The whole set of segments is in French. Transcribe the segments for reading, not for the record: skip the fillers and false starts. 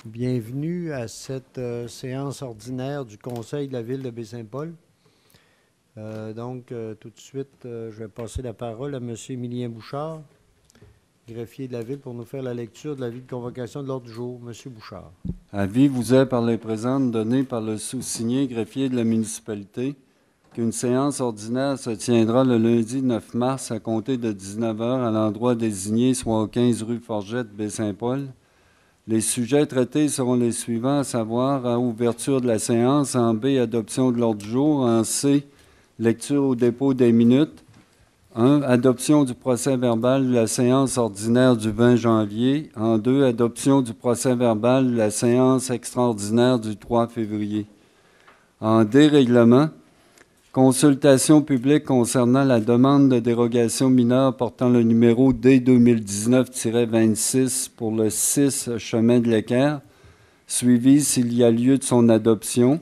Bienvenue à cette séance ordinaire du Conseil de la Ville de Baie-Saint-Paul. Tout de suite, je vais passer la parole à M. Émilien Bouchard, greffier de la Ville, pour nous faire la lecture de l'avis de convocation de l'ordre du jour. M. Bouchard. Avis vous est par les présentes donné par le sous-signé greffier de la municipalité qu'une séance ordinaire se tiendra le lundi 9 mars à compter de 19h à l'endroit désigné, soit au 15 rue Forgette, Baie-Saint-Paul. Les sujets traités seront les suivants, à savoir à ouverture de la séance, en B, adoption de l'ordre du jour, en C, lecture au dépôt des minutes, 1. Adoption du procès-verbal de la séance ordinaire du 20 janvier, en 2. Adoption du procès-verbal de la séance extraordinaire du 3 février. En D, règlement, consultation publique concernant la demande de dérogation mineure portant le numéro D 2019-26 pour le 6 chemin de l'Équerre, suivi s'il y a lieu de son adoption.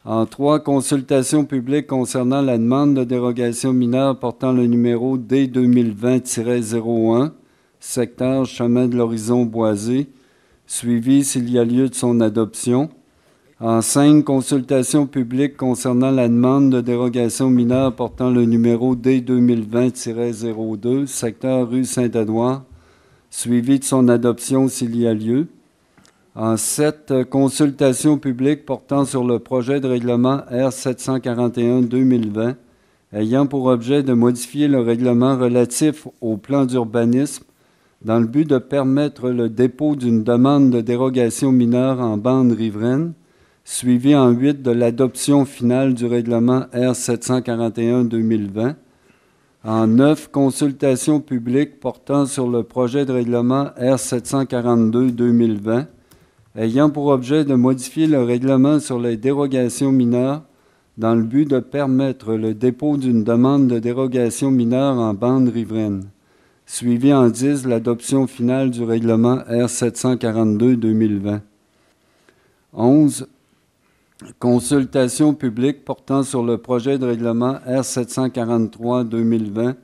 En 3, consultation publique concernant la demande de dérogation mineure portant le numéro D 2020-01, secteur chemin de l'Horizon Boisé, suivi s'il y a lieu de son adoption. En 5, consultation publique concernant la demande de dérogation mineure portant le numéro D 2020-02, secteur rue Saint-Édouard, suivi de son adoption s'il y a lieu. En 7, consultation publique portant sur le projet de règlement R741-2020, ayant pour objet de modifier le règlement relatif au plan d'urbanisme dans le but de permettre le dépôt d'une demande de dérogation mineure en bande riveraine, suivi en 8 de l'adoption finale du règlement R741-2020. En 9, consultation publique portant sur le projet de règlement R742-2020, ayant pour objet de modifier le règlement sur les dérogations mineures dans le but de permettre le dépôt d'une demande de dérogation mineure en bande riveraine, suivi en 10 l'adoption finale du règlement R742-2020. 11, consultation publique portant sur le projet de règlement R743-2020,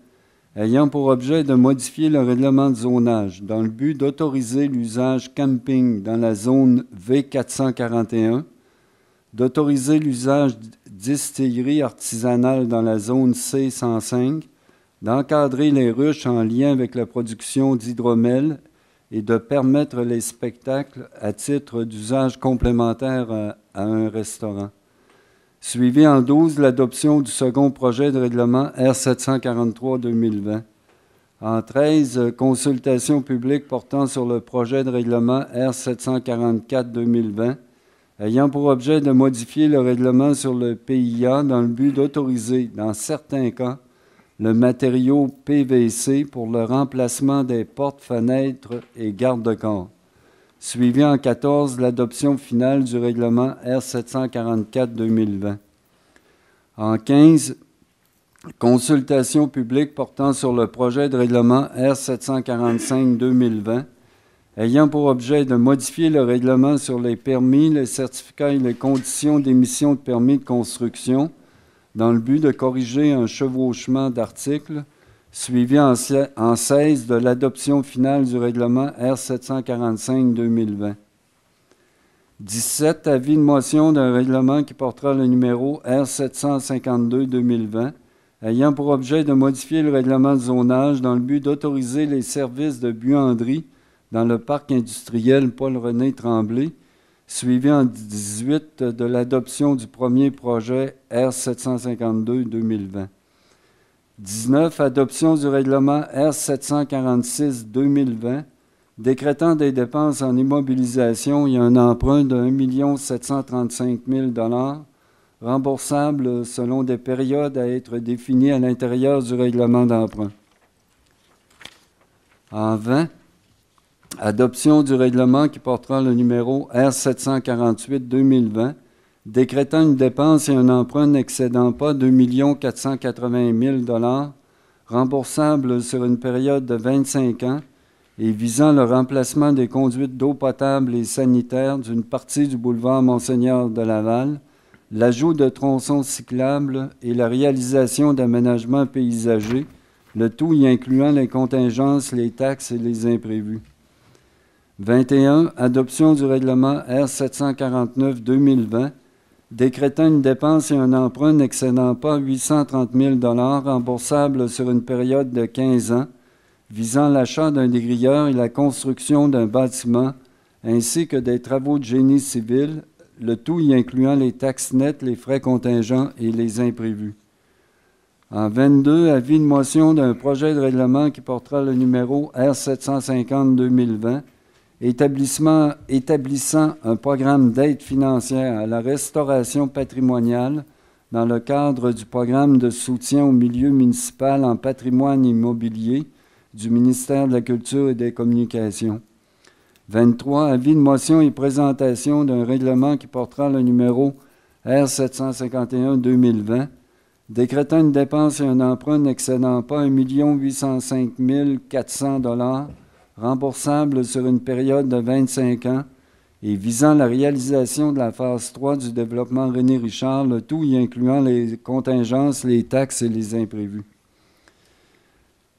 ayant pour objet de modifier le règlement de zonage dans le but d'autoriser l'usage camping dans la zone V441, d'autoriser l'usage distillerie artisanale dans la zone C105, d'encadrer les ruches en lien avec la production d'hydromel et de permettre les spectacles à titre d'usage complémentaire à un restaurant. Suivi en 12, l'adoption du second projet de règlement R743-2020. En 13, consultation publique portant sur le projet de règlement R744-2020, ayant pour objet de modifier le règlement sur le PIA dans le but d'autoriser, dans certains cas, le matériau PVC pour le remplacement des portes, fenêtres et garde-corps. Suivi en 14, l'adoption finale du règlement R744-2020. En 15, consultation publique portant sur le projet de règlement R745-2020, ayant pour objet de modifier le règlement sur les permis, les certificats et les conditions d'émission de permis de construction dans le but de corriger un chevauchement d'articles, suivi en 16 de l'adoption finale du règlement R745-2020. 17, avis de motion d'un règlement qui portera le numéro R752-2020, ayant pour objet de modifier le règlement de zonage dans le but d'autoriser les services de buanderie dans le parc industriel Paul-René Tremblay, suivi en 18 de l'adoption du premier projet R752-2020. 19, adoption du règlement R746-2020, décrétant des dépenses en immobilisation et un emprunt de 1 735 000 $ remboursables selon des périodes à être définies à l'intérieur du règlement d'emprunt. En 20, adoption du règlement qui portera le numéro R748-2020, décrétant une dépense et un emprunt n'excédant pas 2 480 000 $ remboursables sur une période de 25 ans et visant le remplacement des conduites d'eau potable et sanitaire d'une partie du boulevard Monseigneur de Laval, l'ajout de tronçons cyclables et la réalisation d'aménagements paysagers, le tout y incluant les contingences, les taxes et les imprévus. 21. Adoption du règlement R749-2020, décrétant une dépense et un emprunt n'excédant pas 830 000 $ remboursables sur une période de 15 ans, visant l'achat d'un dégrilleur et la construction d'un bâtiment, ainsi que des travaux de génie civil, le tout y incluant les taxes nettes, les frais contingents et les imprévus. En 22, avis de motion d'un projet de règlement qui portera le numéro R750-2020, établissant un programme d'aide financière à la restauration patrimoniale dans le cadre du programme de soutien au milieu municipal en patrimoine immobilier du ministère de la Culture et des Communications. 23. Avis de motion et présentation d'un règlement qui portera le numéro R751-2020, décrétant une dépense et un emprunt n'excédant pas 1 805 400 $ remboursable sur une période de 25 ans et visant la réalisation de la phase 3 du développement René Richard, le tout y incluant les contingences, les taxes et les imprévus.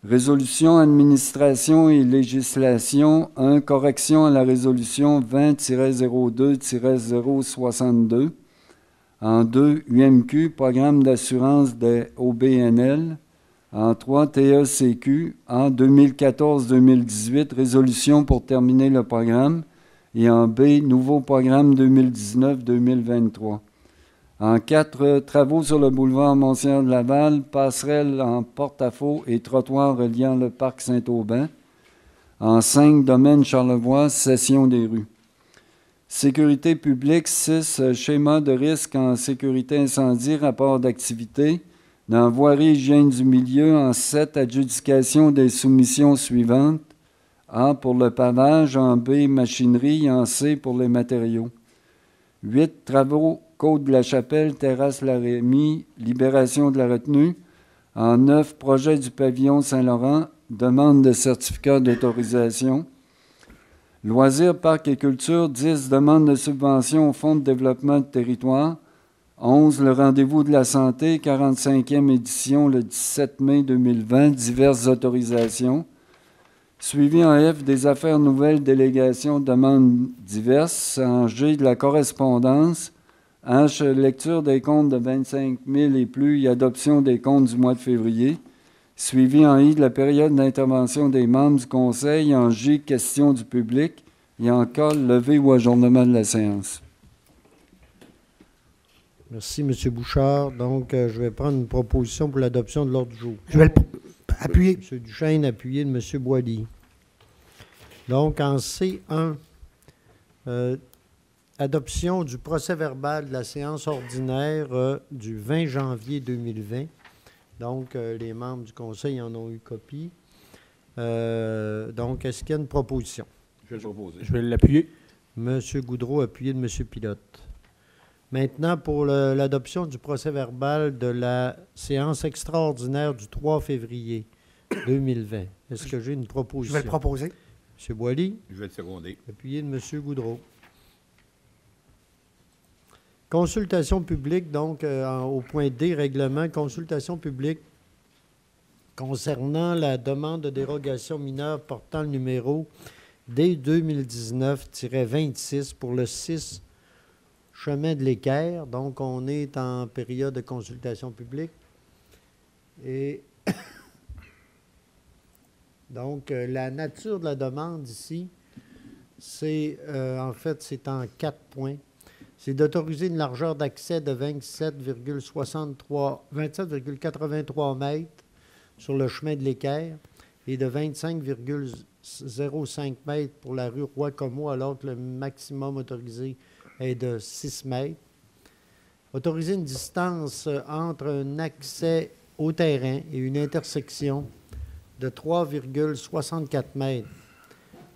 Résolution, administration et législation. 1. Correction à la résolution 20-02-062. En 2. UMQ, programme d'assurance des OBNL. En 3, TECQ, en 2014-2018, résolution pour terminer le programme. Et en B, nouveau programme 2019-2023. En 4, travaux sur le boulevard Monseigneur-de-Laval, passerelle en porte-à-faux et trottoir reliant le parc Saint-Aubin. En 5, domaine Charlevoix, cession des rues. Sécurité publique, 6, schéma de risque en sécurité incendie, rapport d'activité. Dans voirie hygiène du milieu, en 7, adjudication des soumissions suivantes. A pour le pavage, en B, machinerie, en C pour les matériaux. 8, travaux, Côte de la Chapelle, terrasse La Rémie, libération de la retenue. En 9, projet du pavillon Saint-Laurent, demande de certificat d'autorisation. Loisirs, parcs et culture, 10, demande de subvention au Fonds de développement de territoire. 11, le rendez-vous de la santé, 45e édition, le 17 mai 2020, diverses autorisations. Suivi en F, des affaires nouvelles, délégations, demandes diverses. En G, de la correspondance. H, lecture des comptes de 25 000 et plus et adoption des comptes du mois de février. Suivi en I, de la période d'intervention des membres du Conseil. En J, questions du public. Et en K, levée ou ajournement de la séance. Merci, M. Bouchard. Donc, je vais prendre une proposition pour l'adoption de l'ordre du jour. Je vais appuyer. M. Duchesne, appuyé de M. Boily. Donc, en C1, adoption du procès-verbal de la séance ordinaire du 20 janvier 2020. Donc, les membres du Conseil en ont eu copie. Donc, est-ce qu'il y a une proposition? Je vais le proposer. Je vais l'appuyer. M. Goudreau, appuyé de M. Pilote. Maintenant, pour l'adoption du procès-verbal de la séance extraordinaire du 3 février 2020. Est-ce que j'ai une proposition? Je vais le proposer. M. Boily, Je vais le seconder. appuyé de M. Goudreau. Consultation publique, donc, au point D, règlement, consultation publique concernant la demande de dérogation mineure portant le numéro D2019-26 pour le 6 chemin de l'Équerre. Donc, on est en période de consultation publique. Et donc, la nature de la demande ici, c'est, en fait, c'est en 4 points. C'est d'autoriser une largeur d'accès de 27,83 mètres sur le chemin de l'Équerre et de 25,05 mètres pour la rue Roi-Comeau, alors que le maximum autorisé est de 6 mètres. Autoriser une distance entre un accès au terrain et une intersection de 3,64 mètres,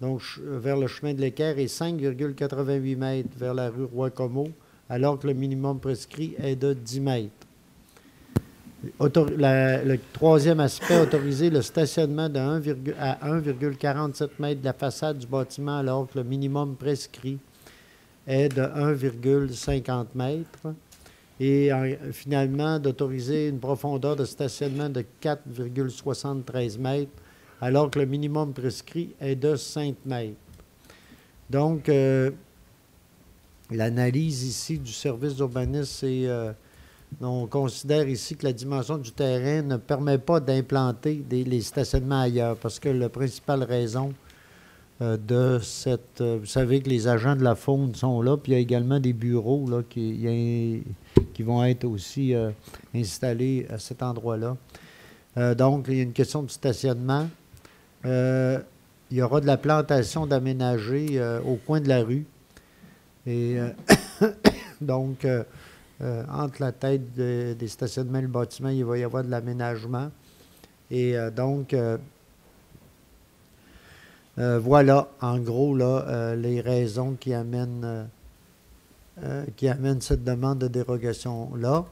donc vers le chemin de l'Équerre, et 5,88 mètres vers la rue Roi-Comeau, alors que le minimum prescrit est de 10 mètres. Le troisième aspect, autoriser le stationnement à 1,47 mètres de la façade du bâtiment, alors que le minimum prescrit est de 1,50 mètres. Et finalement, d'autoriser une profondeur de stationnement de 4,73 mètres, alors que le minimum prescrit est de 5 mètres. Donc, l'analyse ici du service d'urbanisme, c'est... on considère ici que la dimension du terrain ne permet pas d'implanter les stationnements ailleurs, parce que la principale raison de cette... vous savez que les agents de la faune sont là, puis il y a également des bureaux là, qui vont être aussi installés à cet endroit-là. Donc, il y a une question de stationnement. Il y aura de la plantation d'aménager au coin de la rue. Et donc, entre la tête des stationnements et le bâtiment, il va y avoir de l'aménagement. Et donc, voilà, en gros, là, les raisons qui amènent cette demande de dérogation-là.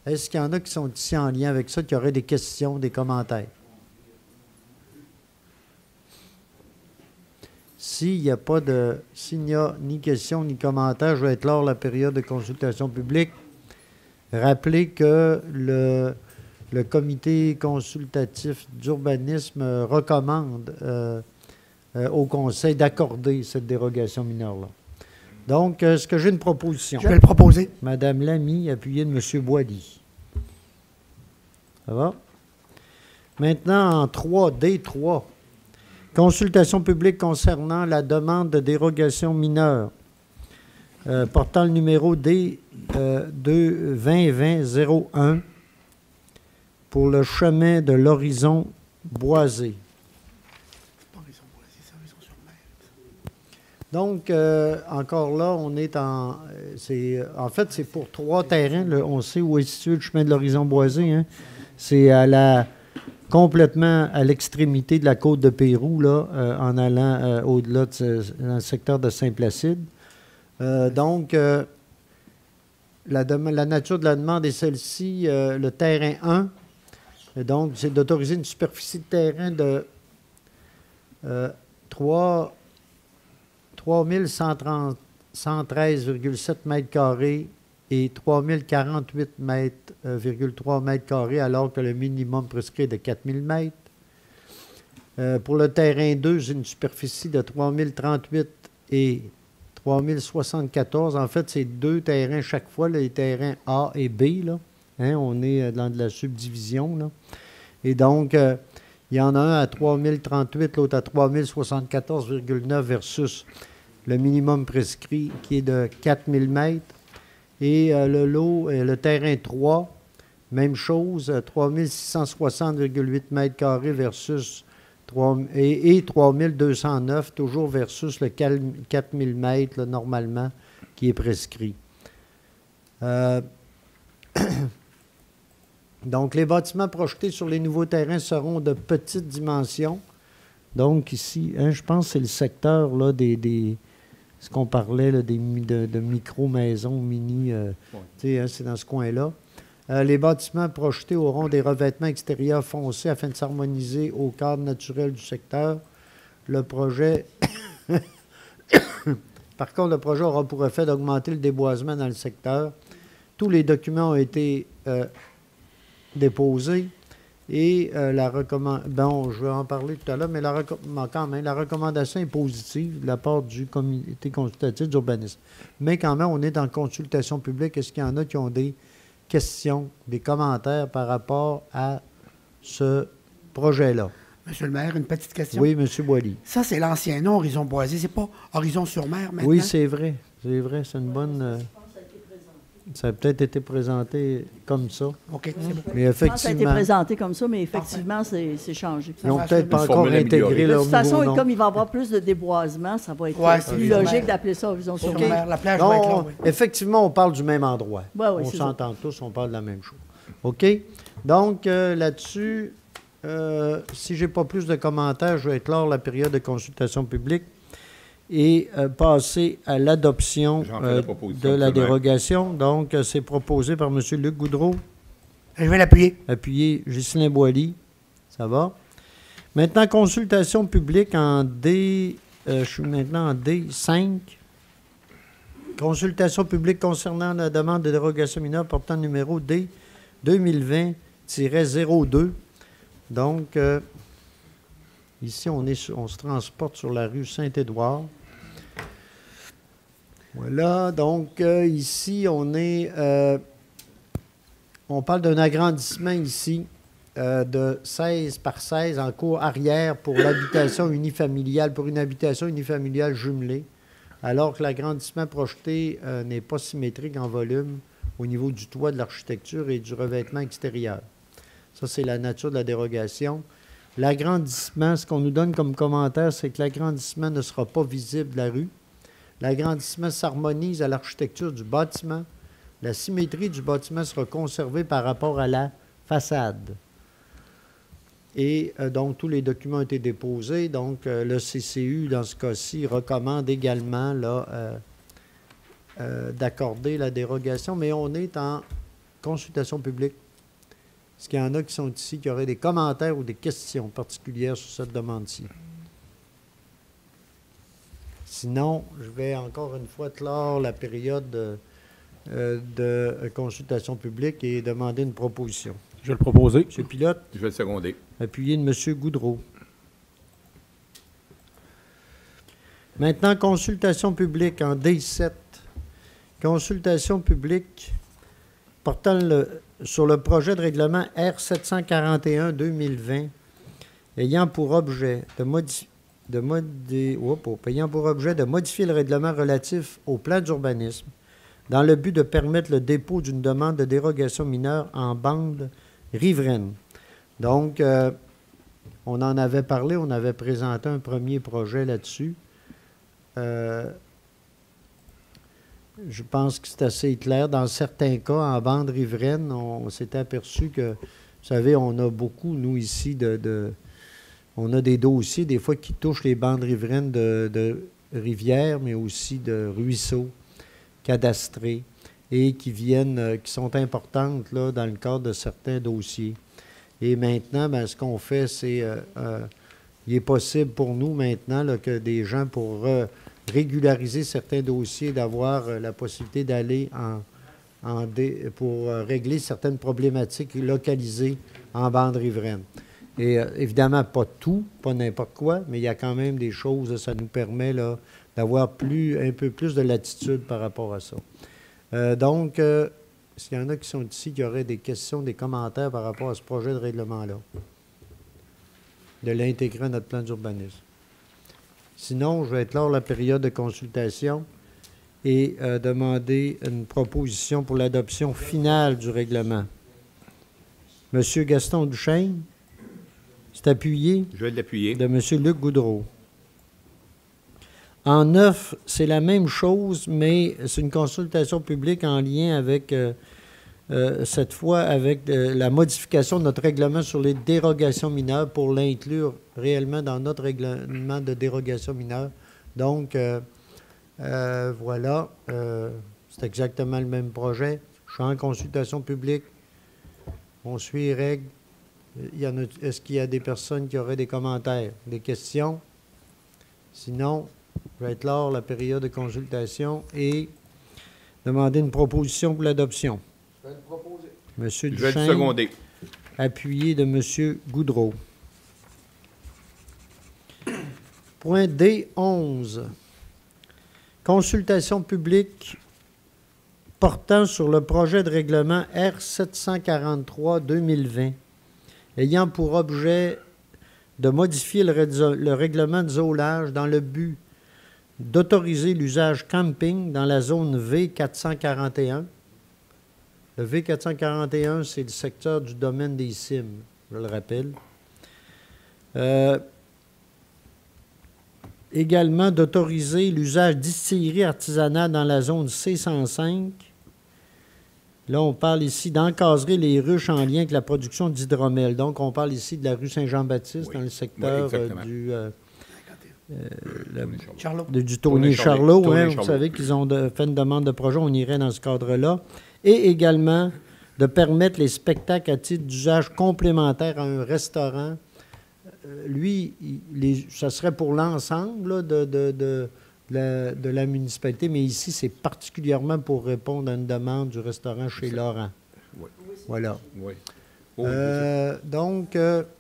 Est-ce qu'il y en a qui sont ici en lien avec ça, qui auraient des questions, des commentaires? S'il n'y a ni questions ni commentaires, je vais clore la période de consultation publique. Rappelez que le comité consultatif d'urbanisme recommande au Conseil d'accorder cette dérogation mineure-là. Donc, est-ce que j'ai une proposition? Je vais le proposer. Madame Lamy, appuyée de M. Boily. Ça va? Maintenant, en 3D3, consultation publique concernant la demande de dérogation mineure, portant le numéro D2020-01 pour le chemin de l'horizon boisé. Donc, encore là, on est en fait, c'est pour 3 terrains. On sait où est situé le chemin de l'horizon boisé. Hein. C'est complètement à l'extrémité de la côte de Pérou, là, en allant au-delà dans le secteur de Saint-Placide. Donc, la nature de la demande est celle-ci. Le terrain 1, donc, c'est d'autoriser une superficie de terrain de 3113,7 mètres carrés et 3048,3 mètres carrés, alors que le minimum prescrit est de 4000 mètres. Pour le terrain 2, j'ai une superficie de 3038 et 3074. En fait, c'est 2 terrains chaque fois, là, les terrains A et B. Là. Hein, on est dans de la subdivision. Là. Et donc, il y en a un à 3038, l'autre à 3074,9 versus le minimum prescrit qui est de 4000 mètres. Et le terrain 3, même chose, 3660,8 mètres carrés versus 3209, toujours versus le 4000 mètres, là, normalement, qui est prescrit. Donc, les bâtiments projetés sur les nouveaux terrains seront de petites dimensions. Donc, ici, hein, je pense que c'est le secteur là, ce qu'on parlait là, de micro-maisons, mini, hein, c'est dans ce coin-là. Les bâtiments projetés auront des revêtements extérieurs foncés afin de s'harmoniser au cadre naturel du secteur. Le projet... Par contre, le projet aura pour effet d'augmenter le déboisement dans le secteur. Tous les documents ont été déposés et la recommandation... Bon, je vais en parler tout à l'heure, mais quand même, la recommandation est positive de la part du comité consultatif d'urbanisme. Mais quand même, on est en consultation publique. Est-ce qu'il y en a qui ont des questions, des commentaires par rapport à ce projet-là? Monsieur le maire, une petite question. Oui, M. Boily. Ça, c'est l'ancien nom, Horizon Boisé. C'est pas Horizon-sur-Mer maintenant? Oui, c'est vrai. C'est vrai, c'est une bonne... Ça a peut-être été présenté comme ça. OK, c'est bon. Mais effectivement... Ça a été présenté comme ça, mais effectivement, c'est changé. Ils n'ont peut-être pas encore intégré De leur toute façon, nouveau nom. comme il va y avoir plus de déboisement, ça va être plus Horizon-Mer. logique d'appeler ça Horizon-sur-Mer. Horizon-Mer, la plage va être là, oui. Effectivement, on parle du même endroit. Ouais, oui, on c'est s'entend tous, on parle de la même chose. OK? Donc, là-dessus, si je n'ai pas plus de commentaires, je vais clore la période de consultation publique et passer à l'adoption de la dérogation. Donc, c'est proposé par M. Luc Goudreau, Je vais l'appuyer. appuyé Ghislain Boily. Ça va? Maintenant, consultation publique en D... je suis maintenant en D5. Consultation publique concernant la demande de dérogation mineure portant le numéro D 2020-02. Donc, ici, on se transporte sur la rue Saint-Édouard. Voilà, donc ici, on parle d'un agrandissement ici de 16 par 16 en cour arrière pour l'habitation unifamiliale, pour une habitation unifamiliale jumelée, alors que l'agrandissement projeté n'est pas symétrique en volume au niveau du toit, de l'architecture et du revêtement extérieur. Ça, c'est la nature de la dérogation. L'agrandissement, ce qu'on nous donne comme commentaire, c'est que l'agrandissement ne sera pas visible de la rue. L'agrandissement s'harmonise à l'architecture du bâtiment. La symétrie du bâtiment sera conservée par rapport à la façade. Et donc, tous les documents ont été déposés. Donc, le CCU, dans ce cas-ci, recommande également d'accorder la dérogation, mais on est en consultation publique. Est-ce qu'il y en a qui sont ici, qui auraient des commentaires ou des questions particulières sur cette demande-ci? Sinon, je vais encore une fois clore la période de consultation publique et demander une proposition. Je vais le proposer. M. Pilote. Je vais le seconder. Appuyé de M. Goudreau. Maintenant, consultation publique en D7. Consultation publique portant sur le projet de règlement R741-2020 ayant pour objet de modifier le règlement relatif au plan d'urbanisme dans le but de permettre le dépôt d'une demande de dérogation mineure en bande riveraine. Donc, on en avait parlé, on avait présenté un premier projet là-dessus. Je pense que c'est assez clair. Dans certains cas, en bande riveraine, on s'est aperçu que, vous savez, on a beaucoup, nous, ici, on a des dossiers, des fois, qui touchent les bandes riveraines de rivières, mais aussi de ruisseaux cadastrés et qui sont importantes là, dans le cadre de certains dossiers. Et maintenant, ce qu'on fait, c'est il est possible pour nous maintenant là, que des gens, pour régulariser certains dossiers, d'avoir la possibilité d'aller pour régler certaines problématiques localisées en bande riveraine. Et évidemment, pas tout, pas n'importe quoi, mais il y a quand même des choses, ça nous permet là, d'avoir un peu plus de latitude par rapport à ça. Donc, est-ce qu'il y en a qui sont ici qui auraient des questions, des commentaires par rapport à ce projet de règlement-là? De l'intégrer à notre plan d'urbanisme. Sinon, je vais clore la période de consultation et demander une proposition pour l'adoption finale du règlement. Monsieur Gaston Duchesne, c'est appuyé. Je vais l'appuyer. De M. Luc Goudreau. En 9, c'est la même chose, mais c'est une consultation publique en lien avec, cette fois, avec la modification de notre règlement sur les dérogations mineures pour l'inclure réellement dans notre règlement de dérogation mineure. Donc, voilà, c'est exactement le même projet. Je suis en consultation publique. On suit les règles. Est-ce qu'il y a des personnes qui auraient des commentaires, des questions? Sinon, je vais clore la période de consultation et demander une proposition pour l'adoption. Je vais le proposer. Monsieur Duchesne, je vais le seconder. Appuyé de M. Goudreau. Point D11. Consultation publique portant sur le projet de règlement R743-2020 ayant pour objet de modifier le règlement de zonage dans le but d'autoriser l'usage camping dans la zone V441. Le V441, c'est le secteur du domaine des cimes, je le rappelle. Également d'autoriser l'usage distillerie artisanale dans la zone C105. Là, on parle ici d'encadrer les ruches en lien avec la production d'hydromel. Donc, on parle ici de la rue Saint-Jean-Baptiste, dans le secteur du Tony Charlot. Vous savez qu'ils ont fait une demande de projet, on irait dans ce cadre-là. Et également de permettre les spectacles à titre d'usage complémentaire à un restaurant. Ça serait pour l'ensemble de la municipalité, mais ici, c'est particulièrement pour répondre à une demande du restaurant chez Laurent. Oui. Voilà. Oui. Donc,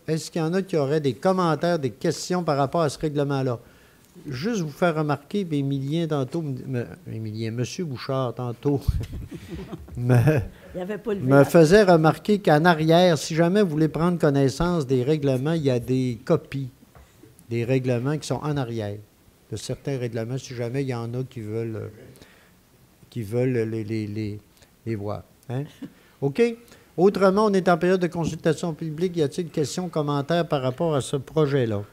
est-ce qu'il y en a qui auraient des commentaires, des questions par rapport à ce règlement-là? juste vous faire remarquer, puis Émilien, tantôt, M. Bouchard, tantôt, Il n'y avait pas le me faisait remarquer qu'en arrière, si jamais vous voulez prendre connaissance des règlements, il y a des copies des règlements qui sont en arrière de certains règlements, si jamais il y en a qui veulent les voir. Hein? OK? Autrement, on est en période de consultation publique. Y a-t-il questions, commentaires par rapport à ce projet-là?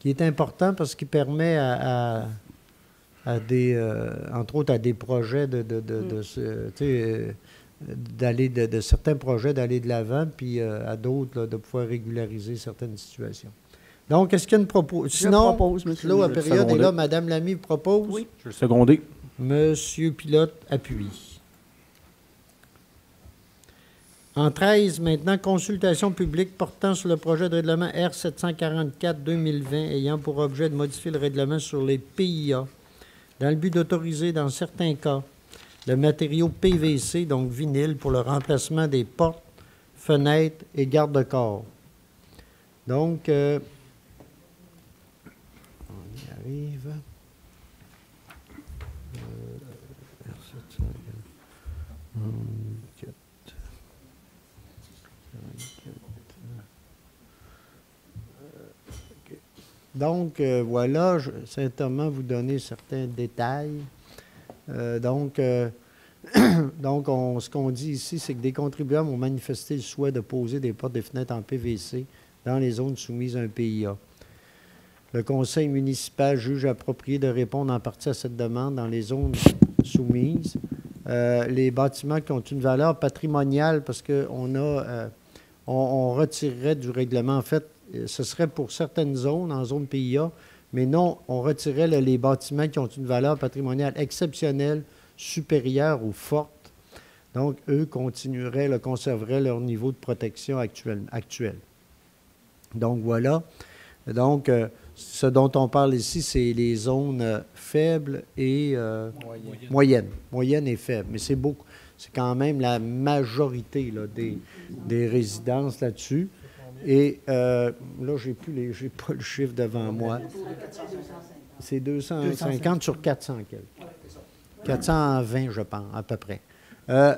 Qui est important parce qu'il permet à des, entre autres, à des projets d'aller de certains projets d'aller de l'avant, puis à d'autres de pouvoir régulariser certaines situations. Donc, est-ce qu'il y a une proposition? Sinon, propose, M. là, à période est là, Mme Lamy propose. Oui. Je vais le seconder. Monsieur Pilote appuie. En 13, maintenant, consultation publique portant sur le projet de règlement R744-2020 ayant pour objet de modifier le règlement sur les PIA dans le but d'autoriser, dans certains cas, le matériau PVC, donc vinyle, pour le remplacement des portes, fenêtres et garde-corps. Donc, on y arrive. Donc, voilà, je vais simplement vous donner certains détails. Donc, ce qu'on dit ici, c'est que des contribuables ont manifesté le souhait de poser des portes et fenêtres en PVC dans les zones soumises à un PIA. Le conseil municipal juge approprié de répondre en partie à cette demande dans les zones soumises. Les bâtiments qui ont une valeur patrimoniale, parce qu'on on retirerait du règlement, en fait, ce serait pour certaines zones, en zone PIA, mais non, on retirerait les bâtiments qui ont une valeur patrimoniale exceptionnelle, supérieure ou forte. Donc, eux conserveraient leur niveau de protection actuel. Donc, voilà. Donc, ce dont on parle ici, c'est les zones faibles et moyennes. Moyennes et faibles. Mais c'est beaucoup. C'est quand même la majorité là, des résidences là-dessus. Et là, j'ai pas le chiffre devant moi. C'est 250 sur 400 quelques. 420, je pense, à peu près.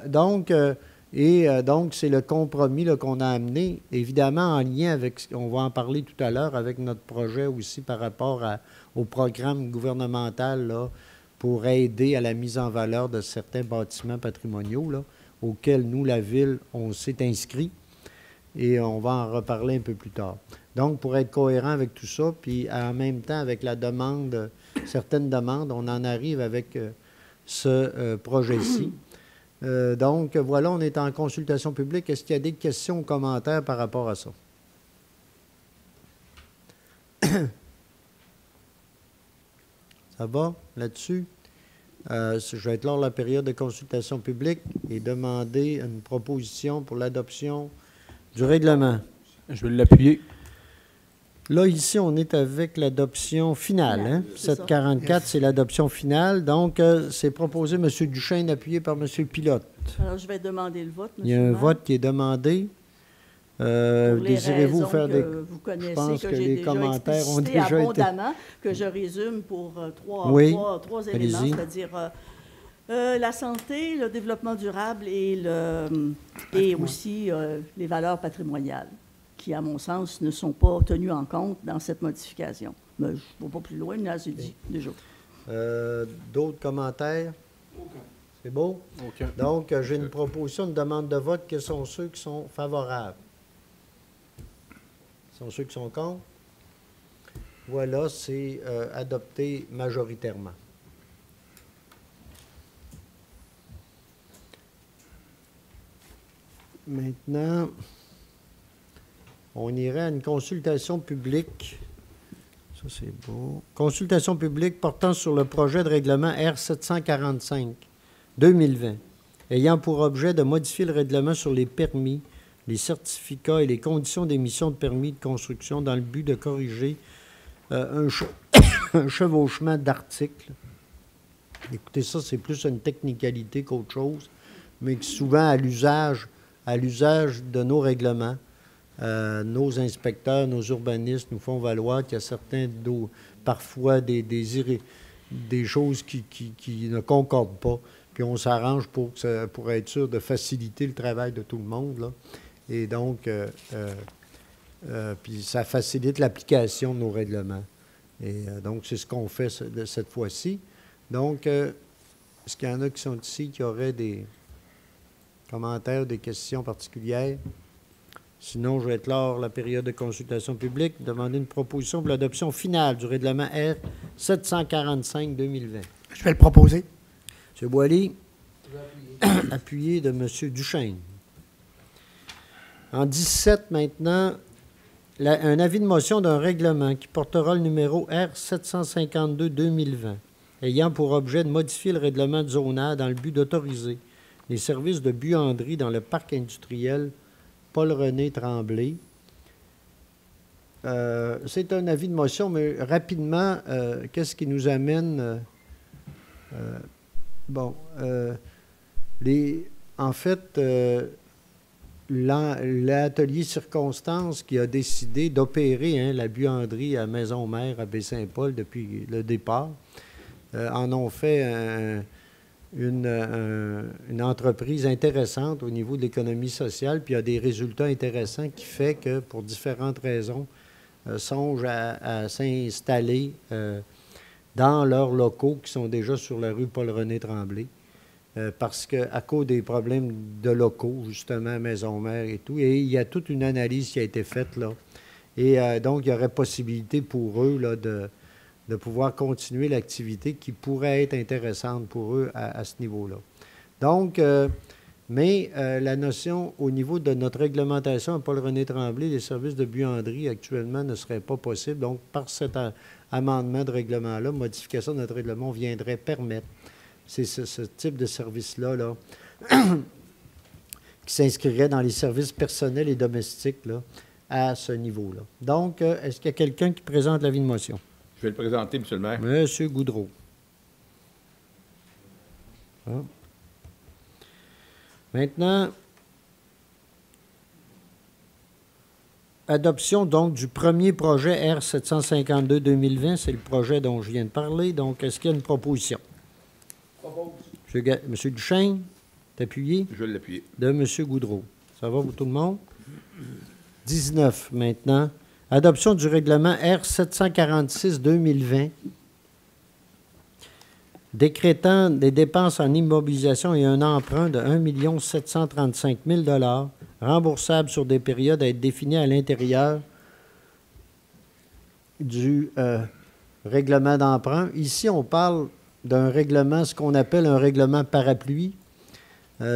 Donc, c'est le compromis qu'on a amené, évidemment en lien avec, on va en parler tout à l'heure, avec notre projet aussi par rapport au programme gouvernemental là, pour aider à la mise en valeur de certains bâtiments patrimoniaux là, auxquels nous, la Ville, on s'est inscrit. Et on va en reparler un peu plus tard. Donc, pour être cohérent avec tout ça, puis en même temps avec la demande, certaines demandes, on en arrive avec ce projet-ci. Donc, voilà, on est en consultation publique. Est-ce qu'il y a des questions ou commentaires par rapport à ça? Ça va là-dessus? Je vais être lors de la période de consultation publique et demander une proposition pour l'adoption du règlement. Je vais l'appuyer. Là, ici, on est avec l'adoption finale. Hein? 744, c'est l'adoption finale. Donc, c'est proposé, M. Duchesne, appuyé par M. Pilote. Alors, je vais demander le vote, M. Il y a un vote qui est demandé. Désirez-vous faire des... Vous connaissez, je pense que j'ai les déjà commentaires ont explicité déjà abondamment, que je résume pour trois éléments, allez-y. c'est-à-dire la santé, le développement durable et aussi les valeurs patrimoniales, qui, à mon sens, ne sont pas tenues en compte dans cette modification. Mais je ne vais pas plus loin, mais c'est dit déjà. D'autres commentaires? Aucun. C'est beau? Aucun. Donc, j'ai une proposition, une demande de vote. Quels sont ceux qui sont favorables? Quels sont ceux qui sont contre? Voilà, c'est adopté majoritairement. Maintenant, on irait à une consultation publique. Ça, c'est beau. Consultation publique portant sur le projet de règlement R745-2020, ayant pour objet de modifier le règlement sur les permis, les certificats et les conditions d'émission de permis de construction dans le but de corriger un chevauchement d'articles. Écoutez, ça, c'est plus une technicalité qu'autre chose, mais que souvent à l'usage de nos règlements, nos inspecteurs, nos urbanistes nous font valoir qu'il y a parfois des choses qui ne concordent pas. Puis on s'arrange pour être sûr de faciliter le travail de tout le monde, là. Et donc, puis ça facilite l'application de nos règlements. Et donc, c'est ce qu'on fait cette fois-ci. Donc, est-ce qu'il y en a qui sont ici qui auraient des commentaires, des questions particulières? Sinon, je vais clore la période de consultation publique, demander une proposition pour l'adoption finale du règlement R 745-2020. Je vais le proposer. M. Boily, appuyé de M. Duchesne. En 17, maintenant, un avis de motion d'un règlement qui portera le numéro R 752-2020, ayant pour objet de modifier le règlement de zonage dans le but d'autoriser les services de buanderie dans le parc industriel Paul-René Tremblay. C'est un avis de motion, mais rapidement, qu'est-ce qui nous amène... en fait, l'atelier Circonstance qui a décidé d'opérer la buanderie à Maison-Mère à Baie-Saint-Paul depuis le départ, en ont fait une entreprise intéressante au niveau de l'économie sociale, puis il y a des résultats intéressants qui fait que, pour différentes raisons, songent à s'installer dans leurs locaux qui sont déjà sur la rue Paul-René Tremblay, parce qu'à cause des problèmes de locaux, justement, Maison-Mère et tout, et il y a toute une analyse qui a été faite, là. Et donc, il y aurait possibilité pour eux là, de pouvoir continuer l'activité qui pourrait être intéressante pour eux à ce niveau-là. Donc, la notion au niveau de notre réglementation à Paul-René Tremblay, les services de buanderie actuellement ne seraient pas possibles. Donc, par cet amendement de règlement-là, modification de notre règlement, on viendrait permettre ce type de service-là là, qui s'inscrirait dans les services personnels et domestiques là, à ce niveau-là. Donc, est-ce qu'il y a quelqu'un qui présente l'avis de motion? Je vais le présenter, M. le maire. M. Goudreau. Ah. Maintenant, adoption donc du premier projet R 752-2020, c'est le projet dont je viens de parler. Donc, est-ce qu'il y a une proposition? M. Duchesne, est appuyé? Je vais l'appuyer. De M. Goudreau. Ça va pour tout le monde? 19 maintenant. Adoption du règlement R 746-2020, décrétant des dépenses en immobilisation et un emprunt de 1 735 000 $ remboursables sur des périodes à être définies à l'intérieur du règlement d'emprunt. Ici, on parle d'un règlement, ce qu'on appelle un règlement parapluie.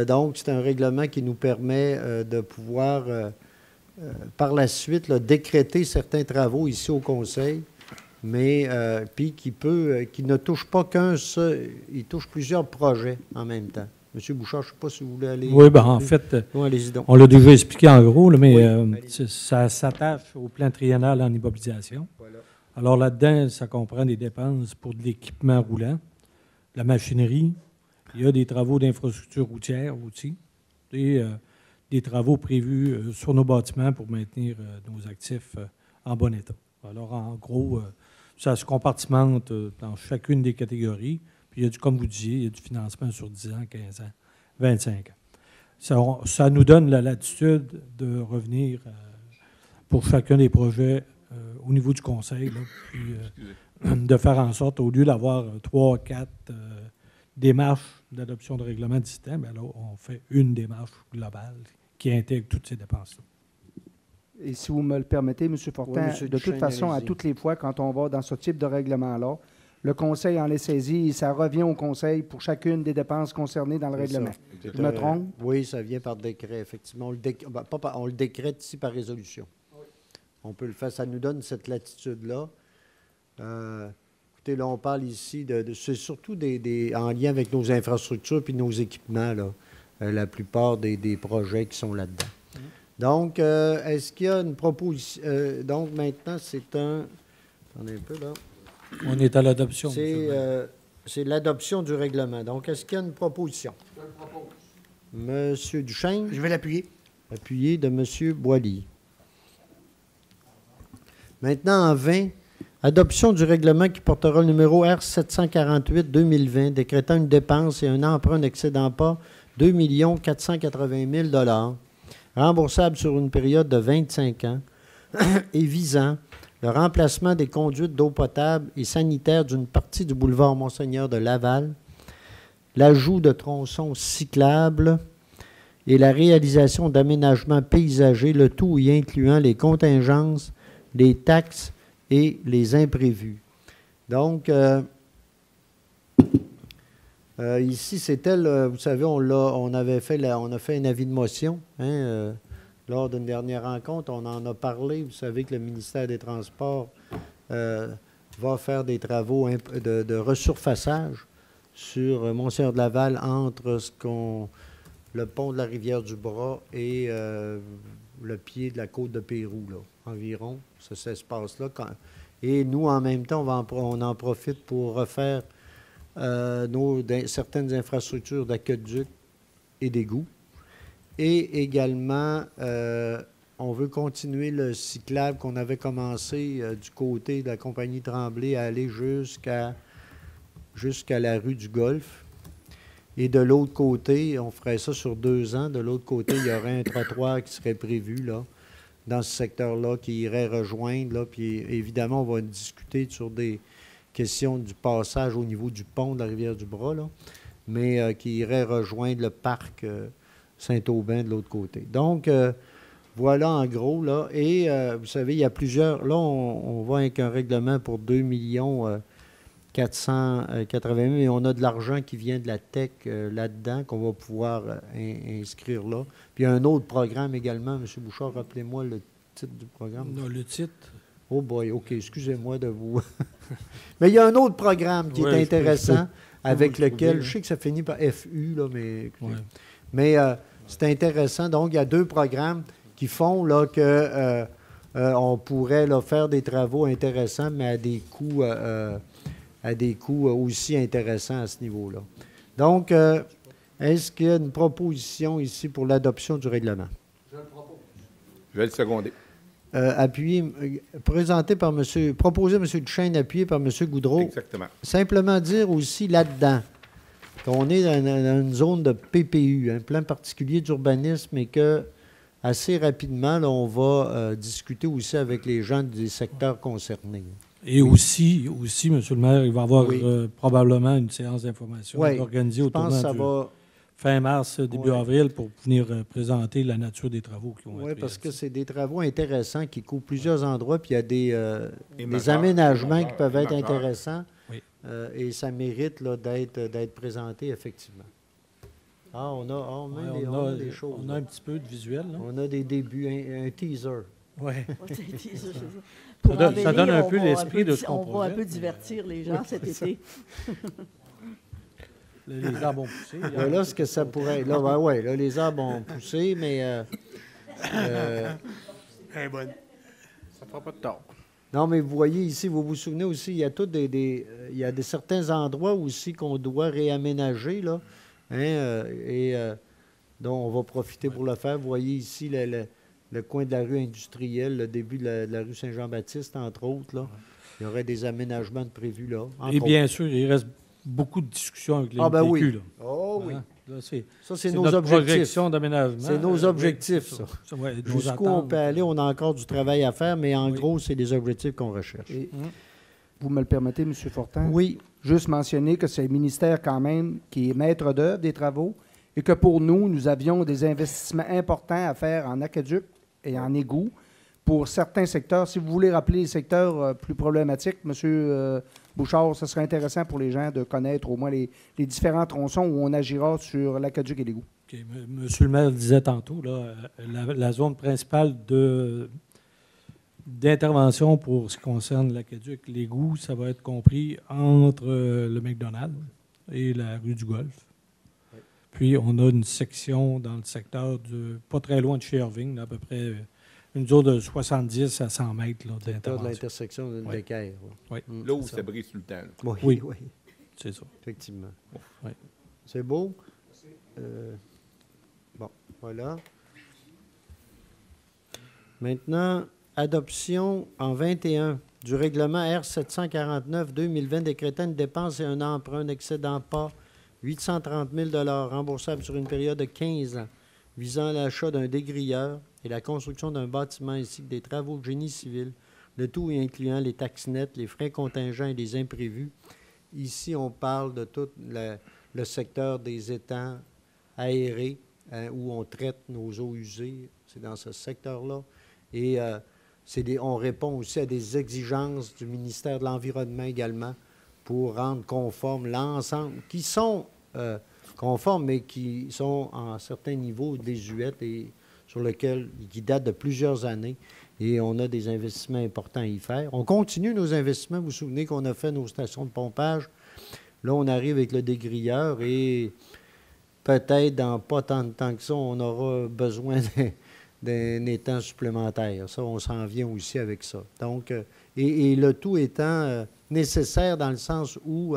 Donc, c'est un règlement qui nous permet de pouvoir, par la suite, là, décréter certains travaux ici au Conseil, mais puis qui ne touche pas qu'un seul, il touche plusieurs projets en même temps. M. Bouchard, je ne sais pas si vous voulez aller... Oui, bien, en fait, allez-y donc. on l'a déjà expliqué en gros, là, mais Oui, ça s'attache au plan triennal en immobilisation. Voilà. Alors là-dedans, ça comprend des dépenses pour de l'équipement roulant, la machinerie, il y a des travaux d'infrastructure routière aussi, et des travaux prévus sur nos bâtiments pour maintenir nos actifs en bon état. Alors, en gros, ça se compartimente dans chacune des catégories. Puis, il y a comme vous disiez, il y a du financement sur 10 ans, 15 ans, 25 ans. Ça nous donne la latitude de revenir pour chacun des projets au niveau du conseil, là, puis de faire en sorte, au lieu d'avoir 3, 4 démarches d'adoption de règlement du système, bien là, on fait une démarche globale qui intègre toutes ces dépenses-là. Et si vous me le permettez, M. Fortin, Oui, M. de toute façon, à toutes les fois, quand on va dans ce type de règlement-là, le Conseil en est saisi et ça revient au Conseil pour chacune des dépenses concernées dans le règlement. Je me trompe? Oui, ça vient par décret, effectivement. On le décrète ici par résolution. Oui. On peut le faire. Ça nous donne cette latitude-là. Écoutez, là, on parle ici c'est surtout en lien avec nos infrastructures puis nos équipements, là, la plupart des projets qui sont là-dedans. Donc, est-ce qu'il y a une proposition? Donc, maintenant, c'est un... Attendez un peu, là. On est à l'adoption. C'est l'adoption du règlement. Donc, est-ce qu'il y a une proposition? Je le propose. M. Duchesne? Je vais l'appuyer. Appuyé de M. Boily. Maintenant, en 20, adoption du règlement qui portera le numéro R748-2020, décrétant une dépense et un emprunt n'excédant pas 2 480 000 remboursable sur une période de 25 ans et visant le remplacement des conduites d'eau potable et sanitaire d'une partie du boulevard Monseigneur de Laval, l'ajout de tronçons cyclables et la réalisation d'aménagements paysagers, le tout y incluant les contingences, les taxes et les imprévus. Donc, ici, c'était, vous savez, on a fait un avis de motion, lors d'une dernière rencontre. On en a parlé. Vous savez que le ministère des Transports va faire des travaux de resurfaçage sur Monseigneur-de-Laval entre le pont de la Rivière-du-Bras et le pied de la côte de Pérou, là, environ, cet espace-là. Et nous, en même temps, on en profite pour refaire certaines infrastructures d'aqueduc et d'égouts. Et également, on veut continuer le cyclable qu'on avait commencé du côté de la compagnie Tremblay à aller jusqu'à la rue du Golfe. Et de l'autre côté, on ferait ça sur 2 ans. De l'autre côté, il y aurait un trottoir qui serait prévu là, dans ce secteur-là, qui irait rejoindre. Là, puis évidemment, on va discuter sur des questions du passage au niveau du pont de la Rivière-du-Bras, là, mais qui irait rejoindre le parc Saint-Aubin de l'autre côté. Donc, voilà en gros. Là. Et vous savez, il y a plusieurs... Là, on va avec un règlement pour 2 480 000, et on a de l'argent qui vient de la TEC là-dedans qu'on va pouvoir inscrire là. Puis il y a un autre programme également. M. Bouchard, rappelez-moi le titre du programme. Non, le titre. Oh boy, OK, excusez-moi de vous... Mais il y a un autre programme qui est intéressant, avec lequel... Je sais que ça finit par FU, là, mais... Ouais. Mais c'est intéressant. Donc, il y a 2 programmes qui font là, que on pourrait là, faire des travaux intéressants, mais à des coûts aussi intéressants à ce niveau-là. Donc, est-ce qu'il y a une proposition ici pour l'adoption du règlement? Je le propose. Je vais le seconder. Proposé M. Duchesne, appuyé par M. Goudreau. Exactement. Simplement dire aussi là-dedans qu'on est dans une zone de PPU, un plan particulier d'urbanisme, et que assez rapidement, là, on va discuter aussi avec les gens des secteurs concernés. Et aussi, M. le maire, il va y avoir probablement une séance d'information organisée au tournant fin mars, début avril, pour venir présenter la nature des travaux qui vont être réalisés. Parce que c'est des travaux intéressants qui couvrent plusieurs endroits, puis il y a des aménagements qui peuvent être intéressants, et ça mérite là, d'être présenté, effectivement. Ah, on a des choses. On a un petit peu de visuel. Là. On a des débuts, un teaser. Oui. Ça donne un peu l'esprit de ce qu'on On va un peu divertir les gens cet été. Les arbres ont poussé. Là, ce que ça pourrait... Là, là, les arbres ont poussé, mais... bonne. Ça ne fera pas de tort. Non, mais vous voyez ici, vous vous souvenez aussi, il y a il y a certains endroits aussi qu'on doit réaménager, là, dont on va profiter pour le faire. Vous voyez ici le coin de la rue industrielle, le début de la rue Saint-Jean-Baptiste, entre autres, là. Il y aurait des aménagements de prévus là. Et bien sûr, il reste beaucoup de discussions avec les PQ. Oui. Là. Oh oui. Là, ça, c'est nos objectifs. D'aménagement. C'est nos objectifs, ça. Jusqu'où on peut aller, on a encore du travail à faire, mais en gros, c'est des objectifs qu'on recherche. Et, vous me le permettez, M. Fortin? Oui. Juste mentionner que c'est le ministère quand même qui est maître d'œuvre des travaux et que pour nous avions des investissements importants à faire en aqueduc et en égout pour certains secteurs. Si vous voulez rappeler les secteurs plus problématiques, M. Bouchard, ce serait intéressant pour les gens de connaître au moins les différents tronçons où on agira sur l'aqueduc et l'égout. Okay. Monsieur le maire disait tantôt, là, la zone principale d'intervention pour ce qui concerne l'aqueduc, l'égout, ça va être compris entre le McDonald's et la rue du Golfe. Oui. Puis, on a une section dans le secteur pas très loin de chez Irving, là, à peu près une zone de 70 à 100 mètres d'intervention. De l'intersection de l'équerre. Oui. Là où ça brise tout le temps. Oui. C'est ça. Effectivement. Oui. C'est beau? Bon, voilà. Maintenant, adoption en 21 du règlement R749-2020 décrétant une dépense et un emprunt n'excédant pas 830 000 remboursables sur une période de 15 ans, visant l'achat d'un dégrilleur et la construction d'un bâtiment ainsi que des travaux de génie civil, le tout incluant les taxes nettes, les frais contingents et les imprévus. Ici, on parle de tout le secteur des étangs aérés, où on traite nos eaux usées. C'est dans ce secteur-là. Et on répond aussi à des exigences du ministère de l'Environnement également pour rendre conforme l'ensemble, qui sont conformes, mais qui sont en certains niveaux désuètes et qui datent de plusieurs années. Et on a des investissements importants à y faire. On continue nos investissements. Vous vous souvenez qu'on a fait nos stations de pompage. Là, on arrive avec le dégrilleur et peut-être dans pas tant de temps que ça, on aura besoin d'un étang supplémentaire. Ça, on s'en vient aussi avec ça. Donc, et le tout étant nécessaire dans le sens où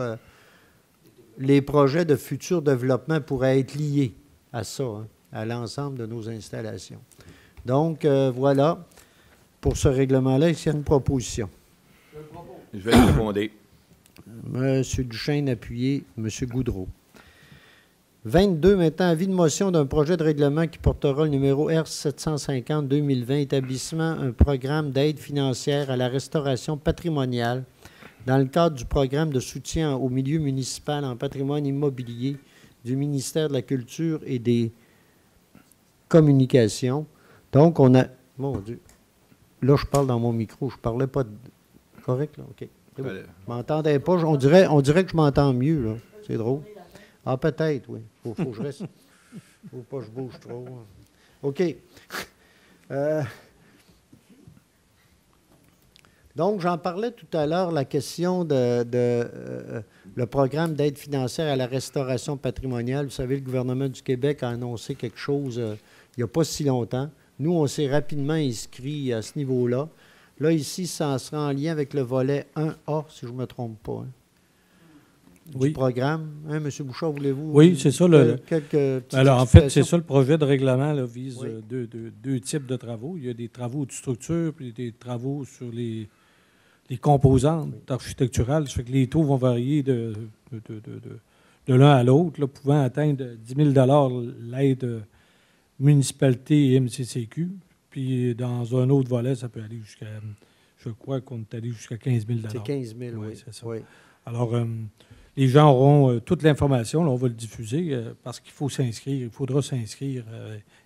les projets de futur développement pourraient être liés à ça, hein, à l'ensemble de nos installations. Donc, voilà, pour ce règlement-là, il y a une proposition. Je vais le seconder. M. Duchesne appuyé, M. Goudreau. 22, maintenant, avis de motion d'un projet de règlement qui portera le numéro R750-2020, établissement un programme d'aide financière à la restauration patrimoniale dans le cadre du programme de soutien au milieu municipal en patrimoine immobilier du ministère de la Culture et des Communications. Donc, on a... Mon Dieu. Là, je parle dans mon micro. Je ne parlais pas de... Correct, là? OK. Je ne m'entendais pas. On dirait que je m'entends mieux, là. C'est drôle. Ah, peut-être, oui. Faut que je reste. Faut pas que je bouge trop. OK. Donc, j'en parlais tout à l'heure, la question le programme d'aide financière à la restauration patrimoniale. Vous savez, le gouvernement du Québec a annoncé quelque chose il n'y a pas si longtemps. Nous, on s'est rapidement inscrits à ce niveau-là. Là, ici, ça sera en lien avec le volet 1A, si je ne me trompe pas. Hein. Du programme. Hein, M. Bouchard, voulez-vous? Oui, c'est ça. Alors, en fait, c'est ça, le projet de règlement là, vise deux types de travaux. Il y a des travaux de structure puis des travaux sur les composantes architecturales. Ça fait que les taux vont varier de l'un à l'autre, pouvant atteindre 10 000 l'aide municipalité et MCCQ. Puis, dans un autre volet, ça peut aller jusqu'à... Je crois qu'on est allé jusqu'à 15 000 C'est 15 000, oui. C'est ça. Oui. Alors, les gens auront toute l'information. Là, on va le diffuser parce qu'il faut s'inscrire. Il faudra s'inscrire.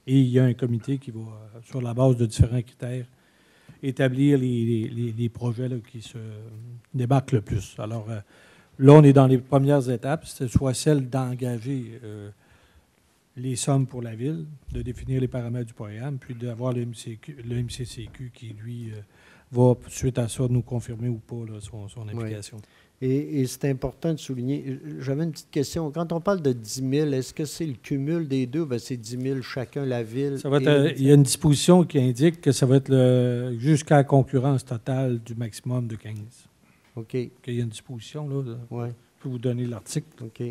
Et il y a un comité qui va, sur la base de différents critères, établir les projets là, qui se démarquent le plus. Alors, là, on est dans les premières étapes, soit celle d'engager les sommes pour la ville, de définir les paramètres du programme, puis d'avoir le MCCQ qui, lui, va, suite à ça, nous confirmer ou pas là, son implication. Oui. Et c'est important de souligner, j'avais une petite question. Quand on parle de 10 000, est-ce que c'est le cumul des deux? Bien, c'est 10 000 chacun, la ville. Ça va être, il y a une disposition qui indique que ça va être jusqu'à la concurrence totale du maximum de 15. OK. Il y a une disposition, là. Oui. Je peux vous donner l'article. OK.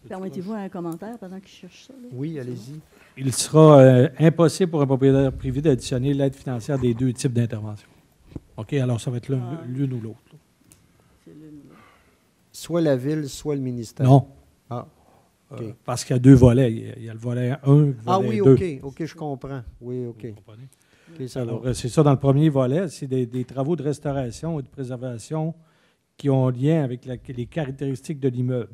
Permettez-vous un commentaire pendant que je cherche ça? Là? Oui, allez-y. Il sera impossible pour un propriétaire privé d'additionner l'aide financière des deux types d'intervention. OK? Alors, ça va être l'une ou l'autre. Soit la ville, soit le ministère. Non. Ah. Okay. Parce qu'il y a deux volets. Il y a le volet 1 et le volet 2. OK. OK, je comprends. Oui, OK. Vous comprenez? Okay, alors, c'est ça, dans le premier volet, c'est des travaux de restauration et de préservation qui ont lien avec les caractéristiques de l'immeuble.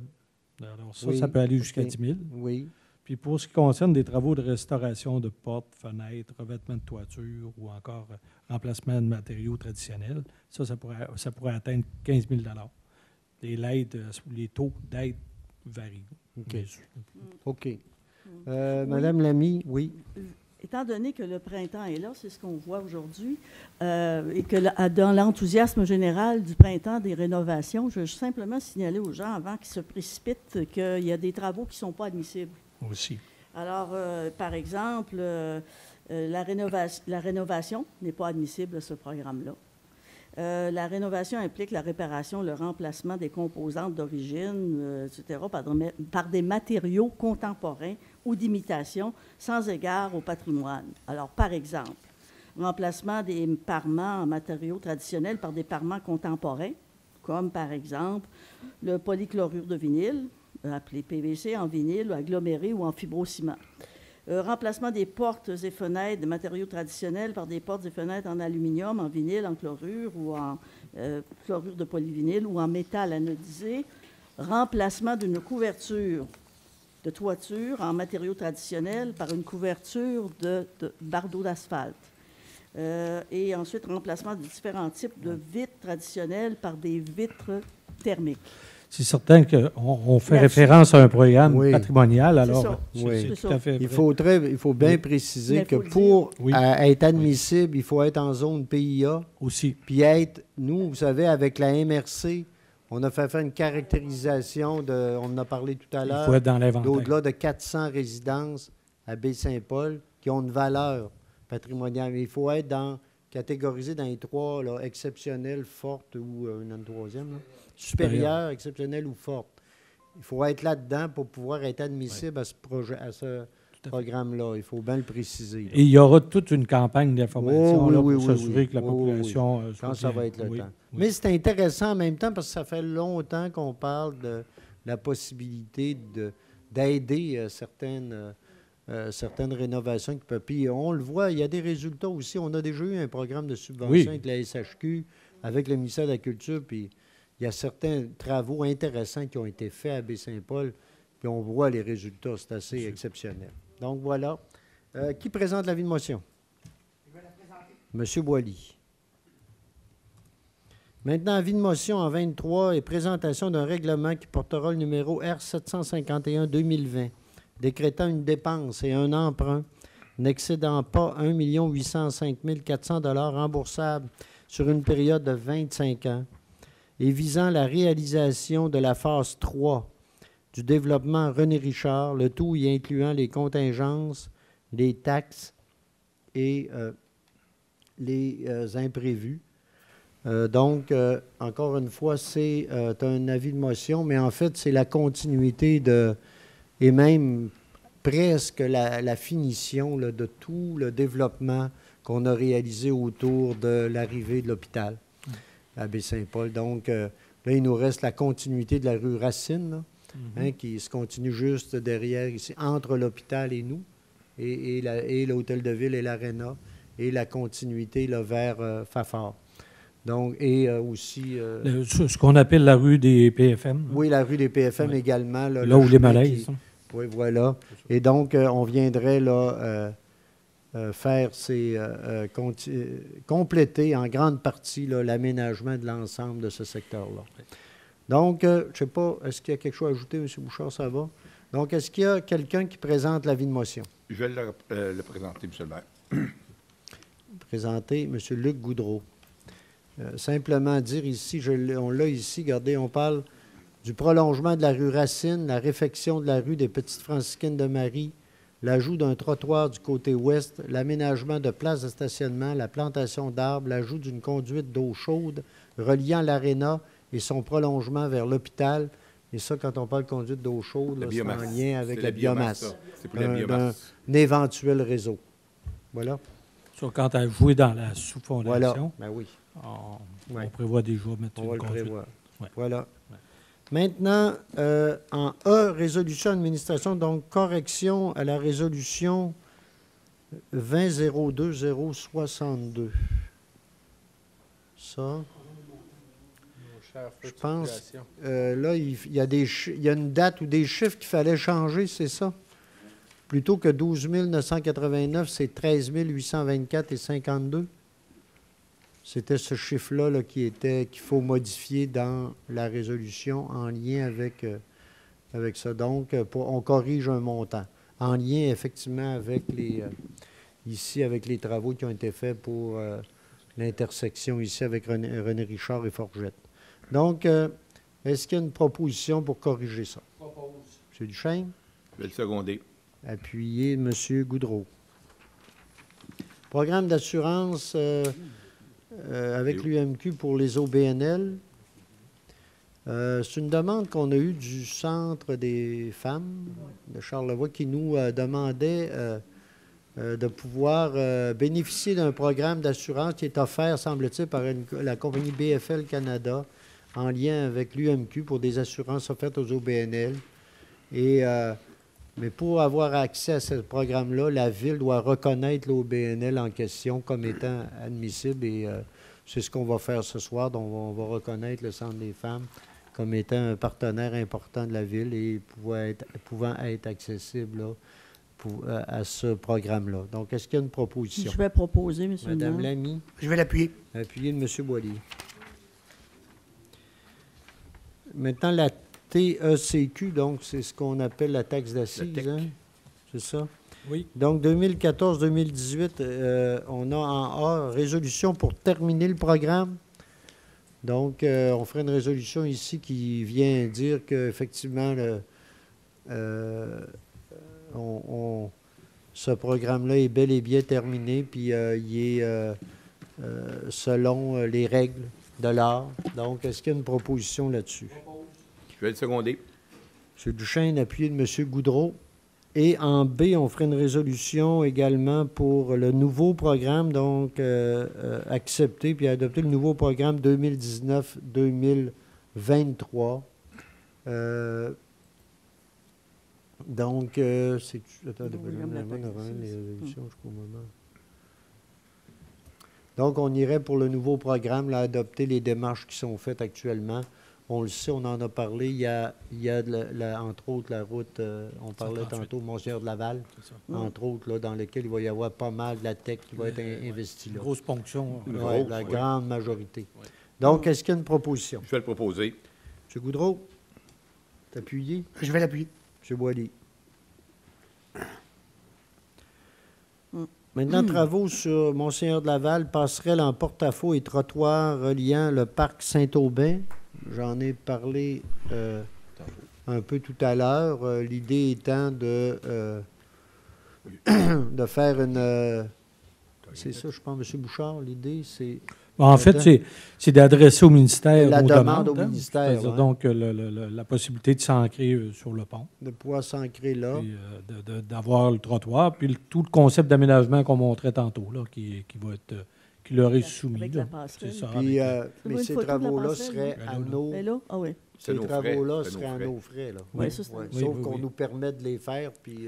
Alors, ça peut aller jusqu'à 10 000. Oui. Puis pour ce qui concerne des travaux de restauration de portes, fenêtres, revêtement de toiture ou encore remplacement de matériaux traditionnels, ça pourrait atteindre 15 000 les taux d'aide varient. OK. OK. Madame Lamy, oui. Étant donné que le printemps est là, c'est ce qu'on voit aujourd'hui, et que dans l'enthousiasme général du printemps des rénovations, je veux simplement signaler aux gens, avant qu'ils se précipitent, qu'il y a des travaux qui ne sont pas admissibles. Aussi. Alors, par exemple, la rénovation n'est pas admissible à ce programme-là. La rénovation implique la réparation, le remplacement des composantes d'origine, etc., par des matériaux contemporains ou d'imitation, sans égard au patrimoine. Alors, par exemple, remplacement des parements en matériaux traditionnels par des parements contemporains, comme par exemple le polychlorure de vinyle, appelé PVC, en vinyle, aggloméré ou en fibrociment. Remplacement des portes et fenêtres de matériaux traditionnels par des portes et fenêtres en aluminium, en vinyle, en chlorure ou en chlorure de polyvinyle ou en métal anodisé. Remplacement d'une couverture de toiture en matériaux traditionnels par une couverture de bardeaux d'asphalte. Et ensuite, remplacement de différents types de vitres traditionnelles par des vitres thermiques. C'est certain qu'on fait Merci. référence à un programme Oui. patrimonial, C'est alors ça. Oui. c'est C'est tout ça. à fait Il vrai. faut bien Oui. préciser Mais que faut le pour Oui. être admissible, il faut être en zone PIA, Aussi. puis être, nous, vous savez, avec la MRC, on a fait faire une caractérisation, on en a parlé tout à Il l'heure, faut être dans l'inventaire. d'au-delà de 400 résidences à Baie-Saint-Paul qui ont une valeur patrimoniale. Mais il faut être catégorisé dans les trois, là, exceptionnelles, fortes ou une troisième, là, supérieure, exceptionnelle ou forte. Il faut être là-dedans pour pouvoir être admissible à ce projet, à ce programme-là. Il faut bien le préciser. Là. Et il y aura toute une campagne d'information Oh, oui, là, oui, pour oui, s'assurer oui. que la Oui, oui, oui. population Quand soit ça bien. va être le Oui, temps. oui. Mais c'est intéressant en même temps parce que ça fait longtemps qu'on parle de la possibilité d'aider certaines rénovations qui peuvent. Puis on le voit, il y a des résultats aussi. On a déjà eu un programme de subvention Oui. avec la SHQ, avec le ministère de la Culture, puis il y a certains travaux intéressants qui ont été faits à Baie-Saint-Paul, puis on voit les résultats. C'est assez exceptionnel. Donc voilà. Qui présente l'avis de motion? Monsieur Boily. Maintenant, avis de motion en 23 et présentation d'un règlement qui portera le numéro R751-2020, décrétant une dépense et un emprunt n'excédant pas 1 805 400 $ remboursables sur une période de 25 ans et visant la réalisation de la phase 3 du développement René Richard, le tout y incluant les contingences, les taxes et les imprévus. Donc, encore une fois, c'est un avis de motion, mais en fait, c'est la continuité et même presque la finition là, de tout le développement qu'on a réalisé autour de l'arrivée de l'hôpital à Baie-Saint-Paul. Donc, là, il nous reste la continuité de la rue Racine, là, hein, qui se continue juste derrière ici, entre l'hôpital et nous, et l'hôtel de ville et l'aréna, et la continuité là, vers Fafard. Donc, et aussi... Ce qu'on appelle la rue des PFM. oui, la rue des PFM Oui. également. Là le où les chemin malaises. qui- Oui, voilà. Et donc, on viendrait là faire compléter en grande partie là, l'aménagement de l'ensemble de ce secteur-là. Donc, je ne sais pas, est-ce qu'il y a quelque chose à ajouter, M. Bouchard, ça va? Donc, est-ce qu'il y a quelqu'un qui présente l'avis de motion? Je vais le présenter, M. le maire. Présenter M. Luc Goudreau. Simplement dire ici, on l'a ici, regardez, on parle du prolongement de la rue Racine, la réfection de la rue des Petites Franciscaines de Marie, l'ajout d'un trottoir du côté ouest, l'aménagement de places de stationnement, la plantation d'arbres, l'ajout d'une conduite d'eau chaude reliant l'aréna et son prolongement vers l'hôpital. Et ça, quand on parle de conduite d'eau chaude, La là, c'est en biomasse. lien avec C'est la biomasse. ça. C'est pour la biomasse. D'un éventuel réseau. Voilà. Ça, quant à jouer dans la Voilà. sous-fondation, Ben oui. on Ouais. prévoit déjà mettre On va une le conduite. prévoir. Ouais. Voilà. Maintenant, en A, résolution administration, donc correction à la résolution 20-02-062. Ça, je pense, là, il y a il y a une date ou des chiffres qu'il fallait changer, c'est ça? Plutôt que 12 989, c'est 13 824 et 52. C'était ce chiffre-là là, qu'il faut modifier dans la résolution en lien avec ça. Donc, on corrige un montant en lien effectivement avec ici avec les travaux qui ont été faits pour l'intersection ici avec René Richard et Forgette. Donc, est-ce qu'il y a une proposition pour corriger ça? M. Duchesne? Je vais le seconder. Appuyé, M. Goudreau. Programme d'assurance avec l'UMQ pour les OBNL. C'est une demande qu'on a eue du Centre des femmes de Charlevoix qui nous demandait de pouvoir bénéficier d'un programme d'assurance qui est offert, semble-t-il, par la compagnie BFL Canada en lien avec l'UMQ pour des assurances offertes aux OBNL. Mais pour avoir accès à ce programme-là, la Ville doit reconnaître l'OBNL en question comme étant admissible et c'est ce qu'on va faire ce soir. Donc, on va reconnaître le Centre des femmes comme étant un partenaire important de la Ville et pouvant être accessible là, à ce programme-là. Donc, est-ce qu'il y a une proposition? Je vais proposer, M. le Madame maire. Lamy, Je vais l'appuyer. appuyé de M. Boilly. Maintenant, la TECQ, donc, c'est ce qu'on appelle la taxe d'assises, TEC. hein? C'est ça? Oui. Donc, 2014-2018, on a en A, résolution pour terminer le programme. Donc, on ferait une résolution ici qui vient dire qu'effectivement, ce programme-là est bel et bien terminé, puis il est selon les règles de l'art. Donc, est-ce qu'il y a une proposition là-dessus? Je vais le seconder. M. Duchesne, appuyé de M. Goudreau. Et en B, on ferait une résolution également pour le nouveau programme, donc accepter puis adopter le nouveau programme 2019-2023. Donc, c'est... Attendez, les résolutions jusqu'au moment. Donc, on irait pour le nouveau programme, là, adopter les démarches qui sont faites actuellement. On le sait, on en a parlé. Il y a entre autres la route, on parlait 138. tantôt, Monseigneur de Laval, C'est ça. entre autres, là, dans lequel il va y avoir pas mal de la tech qui va être investie là. Grosse ponction. Une Ouais, grosse, la oui. grande majorité. Donc, est-ce qu'il y a une proposition? Je vais le proposer. M. Goudreau, c'est appuyé. Je vais l'appuyer. M. Boilly. Maintenant, travaux sur Monseigneur de Laval, passerelle en porte-à-faux et trottoir reliant le parc Saint-Aubin. J'en ai parlé un peu tout à l'heure. L'idée étant de faire une... c'est ça, je pense, M. Bouchard, l'idée, c'est... En fait, c'est d'adresser au ministère La aux demande demandes, au hein. ministère, C'est-à-dire ouais. donc la possibilité de s'ancrer sur le pont, de pouvoir s'ancrer là. puis d'avoir le trottoir, puis tout le concept d'aménagement qu'on montrait tantôt, là, qui va être, qui leur est soumis. Avec là. la passerelle. C'est ça. Puis, avec mais une ces photo de la travaux-là passerelle, seraient là? à nos... Elle est là? Ah oui. Ces nos frais, travaux-là c'est nos seraient à frais. nos frais. Là. Oui, ça, c'est Ouais. Oui, Sauf oui, qu'on oui. nous permet de les faire, puis...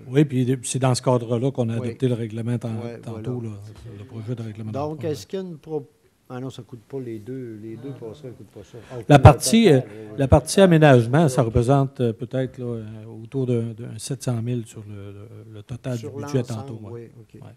oui, puis c'est dans ce cadre-là qu'on a Oui. adopté le règlement Ouais, tantôt, voilà. là, le projet de règlement. Donc, est-ce qu'il y a une... Ah non, ça ne coûte pas les deux. Les deux passerelles ne coûtent pas ça. Ah, La ok, partie, total, la partie aménagement, ça représente peut-être là, autour d'un 700 000 sur le total du sur budget l'ensemble, tantôt. Ouais. oui, OK. Ouais.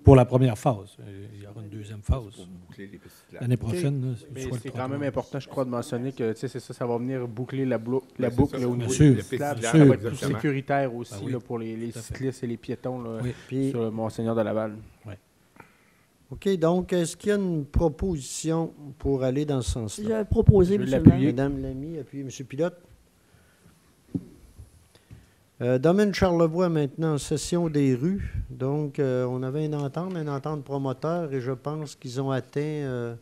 Pour la première phase. Il y aura une deuxième phase. Pour boucler les petites lacs. L'année prochaine, là, Mais soit le c'est quand trottoir. même important, je crois, de mentionner que c'est ça, ça va venir boucler la boucle c'est là, ça. au Bien niveau sûr. des Le cyclables. petit Ça lac, va être plus exactement. sécuritaire aussi Ah oui. là, pour les Tout à fait. cyclistes et les piétons là, Oui. Puis, sur le Monseigneur de Laval. OK, donc, est-ce qu'il y a une proposition pour aller dans ce sens-là? Je vais proposer, Je vais M. le l'appuyer. maire. Madame Lamy, appuyez M. Pilote. Domaine Charlevoix, maintenant, session des rues. Donc, on avait une entente promoteur, et je pense qu'ils ont atteint, M.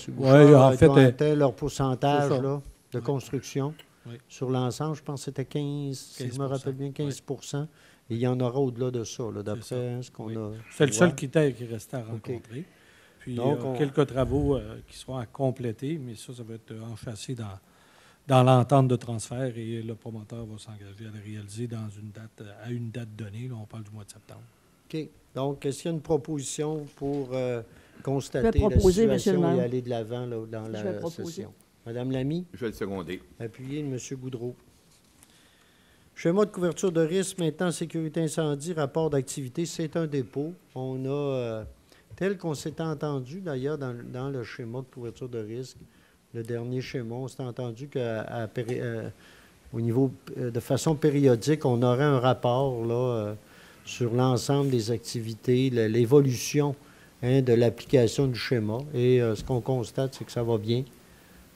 Bouchard, Ouais, en ils fait, ont atteint leur pourcentage c'est ça. là, de Ouais. construction. Oui. Sur l'ensemble, je pense que c'était 15, si je me 15%, rappelle bien, 15 Et il y en aura au-delà de ça, là, ça. d'après hein, ce qu'on Oui. a. C'est le seul Ouais. critère qui restait à rencontrer. Puis Donc, quelques travaux qui seront à compléter, mais ça va être enchâssé dans l'entente de transfert et le promoteur va s'engager à le réaliser à une date donnée. Là, on parle du mois de septembre. OK. Donc, est-ce qu'il y a une proposition pour constater Je vais proposer, la monsieur le situation et maire. aller de l'avant là, dans Je vais la proposer. session? Madame Lamy, Je vais le seconder. appuyez de M. Goudreau. Schéma de couverture de risque, maintenant, sécurité incendie, rapport d'activité, c'est un dépôt. On a, tel qu'on s'était entendu d'ailleurs dans le schéma de couverture de risque, le dernier schéma, on s'était entendu qu'au niveau, de façon périodique, on aurait un rapport là, sur l'ensemble des activités, l'évolution de l'application du schéma. Et ce qu'on constate, c'est que ça va bien.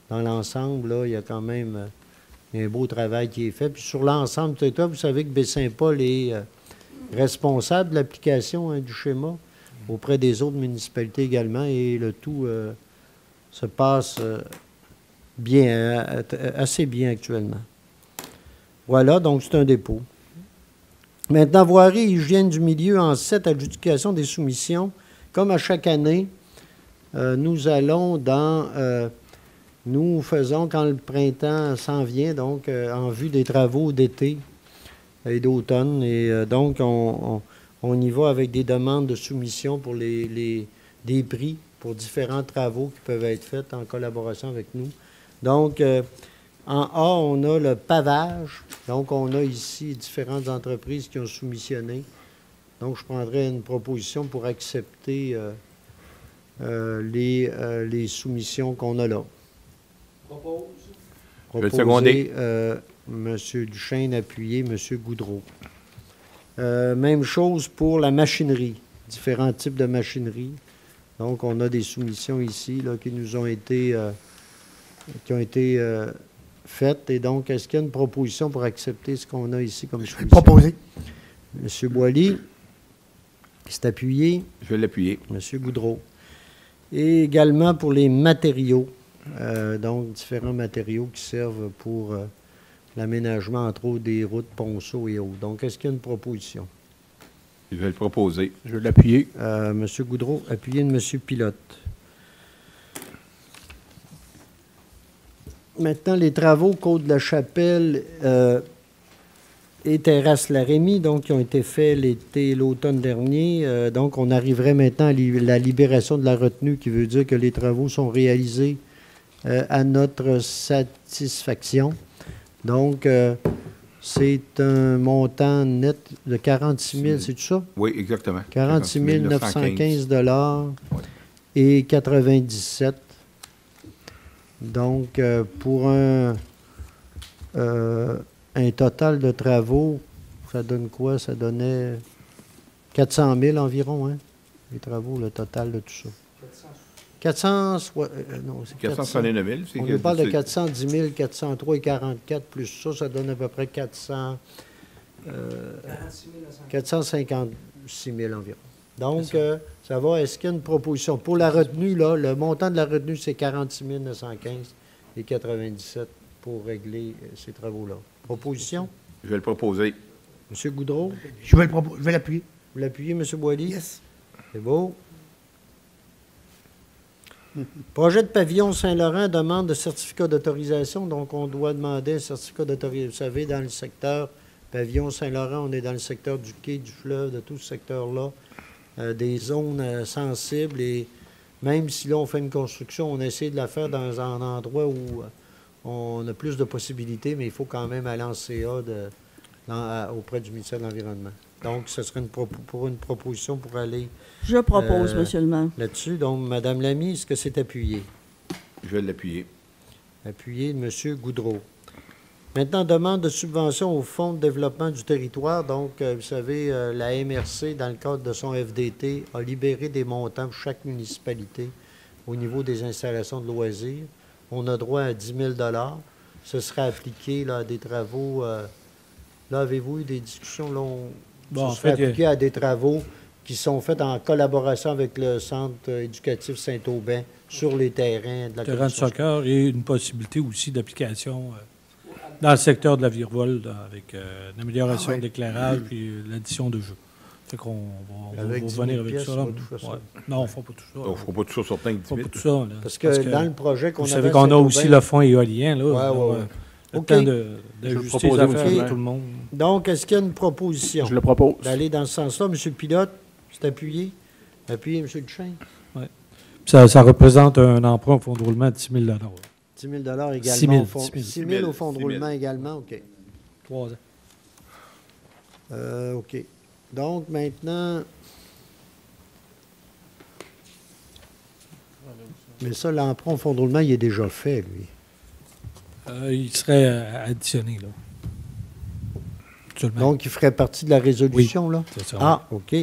Dans l'ensemble, là, il y a quand même un beau travail qui est fait. Puis sur l'ensemble du territoire, vous savez que Baie-Saint-Paul est responsable de l'application du schéma auprès des autres municipalités également. Et le tout se passe bien, assez bien actuellement. Voilà, donc c'est un dépôt. Maintenant, voirie et hygiène du milieu en 7, adjudication des soumissions. Comme à chaque année, nous allons nous faisons quand le printemps s'en vient, donc en vue des travaux d'été et d'automne. Et donc, on y va avec des demandes de soumission pour des prix pour différents travaux qui peuvent être faits en collaboration avec nous. Donc, en A, on a le pavage. Donc, on a ici différentes entreprises qui ont soumissionné. Donc, je prendrai une proposition pour accepter les soumissions qu'on a là. Je vais le seconder. M. Duchesne, appuyé, M. Goudreau. Même chose pour la machinerie, différents types de machinerie. Donc, on a des soumissions ici là, qui nous ont été, faites. Et donc, est-ce qu'il y a une proposition pour accepter ce qu'on a ici comme soumission? Proposé. M. Boily, c'est appuyé. Je vais l'appuyer. M. Goudreau. Et également pour les matériaux, donc différents matériaux qui servent pour l'aménagement, entre autres, des routes, ponceaux et autres. Donc, est-ce qu'il y a une proposition? Je vais le proposer. Je vais l'appuyer. M. Goudreau, appuyé de M. Pilote. Maintenant, les travaux Côte-de-la-Chapelle et Terrasse-la-Rémy, donc, qui ont été faits l'automne dernier. Donc, on arriverait maintenant à la libération de la retenue, qui veut dire que les travaux sont réalisés à notre satisfaction. Donc, c'est un montant net de 46 000, c'est tout ça? Oui, exactement. 46 915 Oui. et 97. Donc, pour un total de travaux, ça donne quoi? Ça donnait 400 000 environ, hein? Les travaux, le total de tout ça. 469 000. On nous parle de 410 000, 403 et 44, plus ça donne à peu près 456 000 environ. Donc, ça va. Est-ce qu'il y a une proposition? Pour la retenue, là, le montant de la retenue, c'est 46 915 et 97 pour régler ces travaux-là. Proposition? Je vais le proposer. M. Goudreau? Je vais l'appuyer. Vous l'appuyez, M. Boily? Yes. C'est beau. Projet de pavillon Saint-Laurent demande de certificat d'autorisation. Donc, on doit demander un certificat d'autorisation. Vous savez, dans le secteur pavillon Saint-Laurent, on est dans le secteur du quai, du fleuve, de tout ce secteur-là, des zones sensibles. Et même si là, on fait une construction, on essaie de la faire dans un endroit où on a plus de possibilités, mais il faut quand même aller en CA auprès du ministère de l'Environnement. Donc, ce serait une proposition pour aller Je propose, Monsieur le maire. là-dessus. Donc, Mme Lamy, est-ce que c'est appuyé? Je vais l'appuyer. Appuyé de M. Goudreau. Maintenant, demande de subvention au Fonds de développement du territoire. Donc, vous savez, la MRC, dans le cadre de son FDT, a libéré des montants pour chaque municipalité au niveau des installations de loisirs. On a droit à 10 000 $. Ce serait appliqué là, à des travaux. Là, avez-vous eu des discussions? Là, ce serait appliqué à des travaux qui sont faits en collaboration avec le Centre éducatif Saint-Aubin sur les terrains de la terrain de soccer et une possibilité aussi d'application dans le secteur de la Virevole avec l'amélioration de l'éclairage et l'addition de jeux. Fait qu'on va venir avec ça. Là. Non, on ne fera pas tout ça. On ne fera pas tout ça sur 5 10 000. Pas tout ça, là. Parce que dans le projet qu'on a... Vous savez qu'on a aussi le fonds éolien, là. Oui. Le temps d'ajuster les affaires de tout le monde. Donc, est-ce qu'il y a une proposition? Je le propose. D'aller dans ce sens-là. M. Pilote, c'est appuyé. Appuyé, M. Duchesne. Oui. Ça représente un emprunt au fonds de roulement de 10 000 $. 10 000 également. 6 000 au fonds de roulement également. OK. 3 ans. OK. Donc, maintenant... Mais ça, l'emprunt au fonds de roulement, il est déjà fait, lui. Il serait additionné, là. Actuellement. Donc, il ferait partie de la résolution, là? C'est ça. Ah, OK.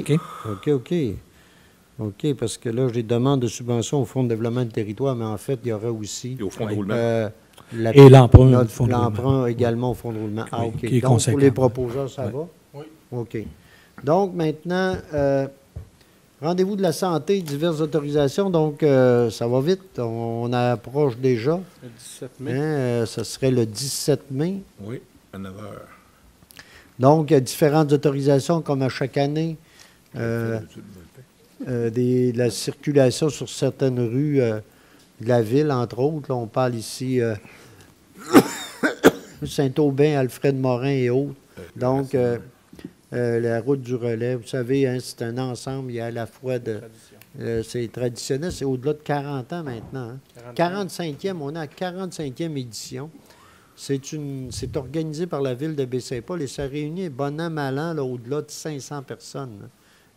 OK, parce que là, j'ai demande de subvention au Fonds de développement du territoire, mais en fait, il y aurait aussi... Et au fonds de roulement. Et l'emprunt au fonds de roulement. L'emprunt également au fonds de roulement. Ah, OK. Qui est donc, conséquent. pour les proposeurs, ça va? Oui. OK. Donc, maintenant, rendez-vous de la santé, diverses autorisations. Donc, ça va vite. On approche déjà. Le 17 mai. Ce serait le 17 mai. Oui, à 9 h. Donc, il y a différentes autorisations, comme à chaque année. La circulation sur certaines rues de la ville, entre autres. Là, on parle ici Saint-Aubin, Alfred Morin et autres. Donc, la route du relais, vous savez, hein, c'est un ensemble. Il y a à la fois c'est traditionnel, c'est au-delà de 40 ans maintenant. Hein. 45e, on est à 45e édition. C'est organisé par la ville de Baie-Saint-Paul et ça réunit bon an, mal an, là, au-delà de 500 personnes. Là,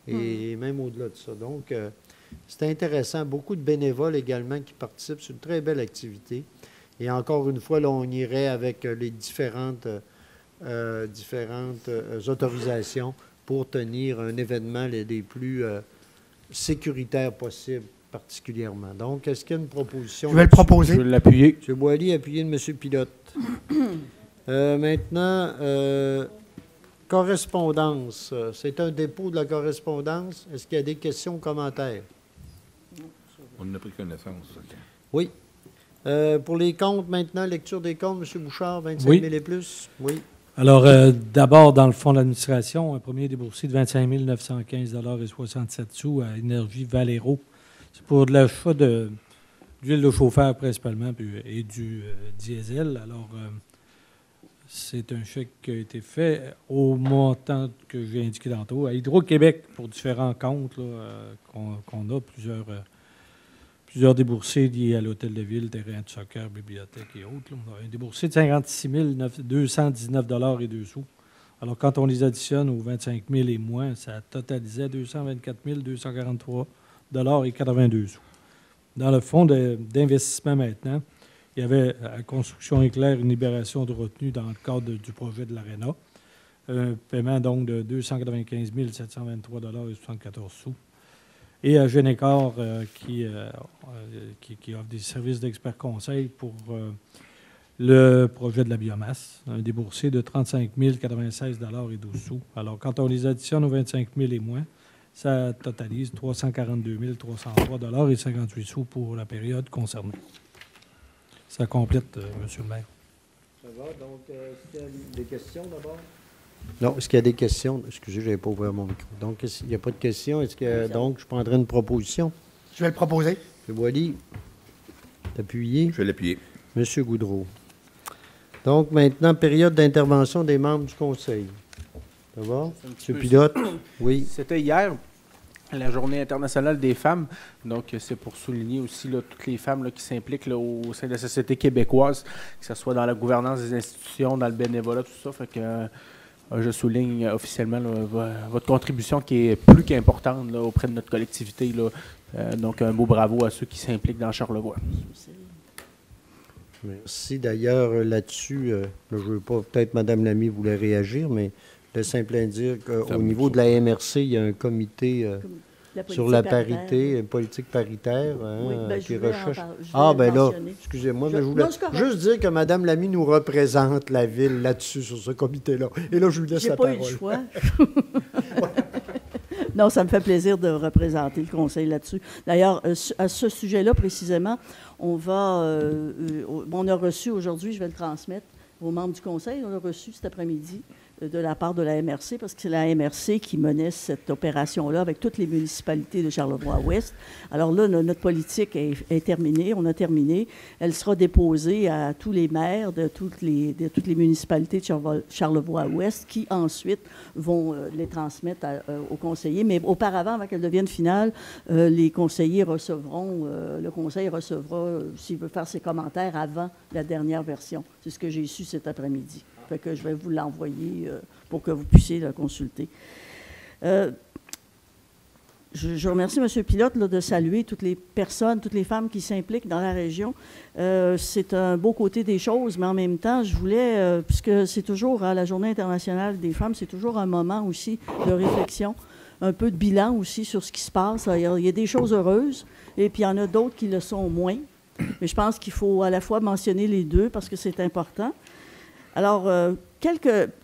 et même au-delà de ça. Donc, c'est intéressant. Beaucoup de bénévoles également qui participent. C'est une très belle activité. Et encore une fois, là, on irait avec les différentes autorisations pour tenir un événement les plus sécuritaires possibles, particulièrement. Donc, est-ce qu'il y a une proposition? Je vais le proposer. Je vais l'appuyer. M. Boily, appuyé de M. Pilote. Maintenant, correspondance. C'est un dépôt de la correspondance. Est-ce qu'il y a des questions ou commentaires? On en a pris connaissance. Oui. Pour les comptes maintenant, lecture des comptes, M. Bouchard, 25 Oui. 000 et plus? Oui. Alors, d'abord, dans le fonds d'administration, un premier déboursé de 25 915,67 $ à Énergie Valero. C'est pour de l'achat d'huile de chauffeur principalement et du diesel. Alors, c'est un chèque qui a été fait au montant que j'ai indiqué tantôt à Hydro-Québec pour différents comptes là, qu'on a, plusieurs déboursés liés à l'hôtel de ville, terrain de soccer, bibliothèque et autres. Là. On a un déboursé de 56 219,02 $. Alors, quand on les additionne aux 25 000 et moins, ça totalisait 224 243,82 $. Dans le fonds d'investissement maintenant, il y avait à Construction Éclair une libération de retenue dans le cadre du projet de l'Arena. Un paiement donc de 295 723,74 $. Et à Génécor, qui offre des services d'experts conseil pour le projet de la biomasse, un déboursé de 35 096,12 $. Alors, quand on les additionne aux 25 000 et moins, ça totalise 342 303,58 $ pour la période concernée. Ça complète, Monsieur le maire. Ça va. Donc, est-ce qu'il y a des questions d'abord? Non. Est-ce qu'il y a des questions? Excusez, je n'avais pas ouvert mon micro. Donc, il n'y a pas de questions. Est-ce que donc je prendrai une proposition? Je vais le proposer. M. Boily, appuyé. Je vais l'appuyer. M. Goudreau. Donc, maintenant, période d'intervention des membres du conseil. Ça va? M. Pilote? Oui. C'était hier, la Journée internationale des femmes. Donc, c'est pour souligner aussi là, toutes les femmes là, qui s'impliquent là, au sein de la société québécoise, que ce soit dans la gouvernance des institutions, dans le bénévolat, tout ça. Fait que je souligne officiellement là, votre contribution qui est plus qu'importante là, auprès de notre collectivité. Là. Donc, un beau bravo à ceux qui s'impliquent dans Charlevoix. Merci. D'ailleurs, là-dessus, je ne veux pas, peut-être Mme Lamy voulait réagir, mais de simplement dire qu'au niveau de la MRC, il y a un comité sur la parité, une politique paritaire, hein, qui recherche. Ben là, excusez-moi, mais je voulais juste dire que Mme Lamy nous représente la ville là-dessus, sur ce comité-là. Et là, je lui laisse la parole. J'ai pas eu le choix. Non, ça me fait plaisir de représenter le conseil là-dessus. D'ailleurs, à ce sujet-là, précisément, on a reçu aujourd'hui, je vais le transmettre aux membres du conseil, on a reçu cet après-midi de la part de la MRC, parce que c'est la MRC qui menait cette opération-là avec toutes les municipalités de Charlevoix-Ouest. Alors là, notre politique est terminée, on a terminé. Elle sera déposée à tous les maires de toutes les municipalités de Charlevoix-Ouest qui ensuite vont les transmettre aux conseillers. Mais auparavant, avant qu'elle devienne finale, les conseillers recevront, le conseil recevra, s'il veut faire ses commentaires avant la dernière version. C'est ce que j'ai su cet après-midi. Fait que je vais vous l'envoyer pour que vous puissiez le consulter. Je remercie M. Pilote là, de saluer toutes les personnes, toutes les femmes qui s'impliquent dans la région. C'est un beau côté des choses, mais en même temps, je voulais, puisque c'est toujours la Journée internationale des femmes, c'est toujours un moment aussi de réflexion, un peu de bilan aussi sur ce qui se passe. Il y a des choses heureuses, et puis il y en a d'autres qui le sont moins. Mais je pense qu'il faut à la fois mentionner les deux parce que c'est important. Alors,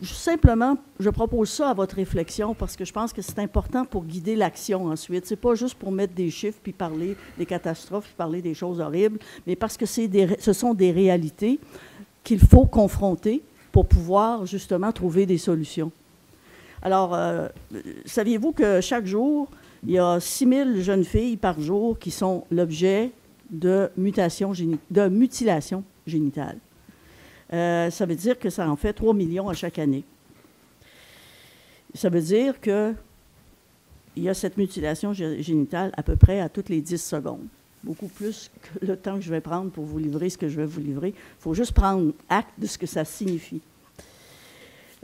simplement, je propose ça à votre réflexion parce que je pense que c'est important pour guider l'action ensuite. Ce n'est pas juste pour mettre des chiffres puis parler des catastrophes puis parler des choses horribles, mais parce que ce sont des réalités qu'il faut confronter pour pouvoir justement trouver des solutions. Alors, saviez-vous que chaque jour, il y a 6 000 jeunes filles par jour qui sont l'objet de mutilation génitale. Ça veut dire que ça en fait 3 millions à chaque année. Ça veut dire qu'il y a cette mutilation génitale à peu près à toutes les 10 secondes. Beaucoup plus que le temps que je vais prendre pour vous livrer ce que je vais vous livrer. Il faut juste prendre acte de ce que ça signifie.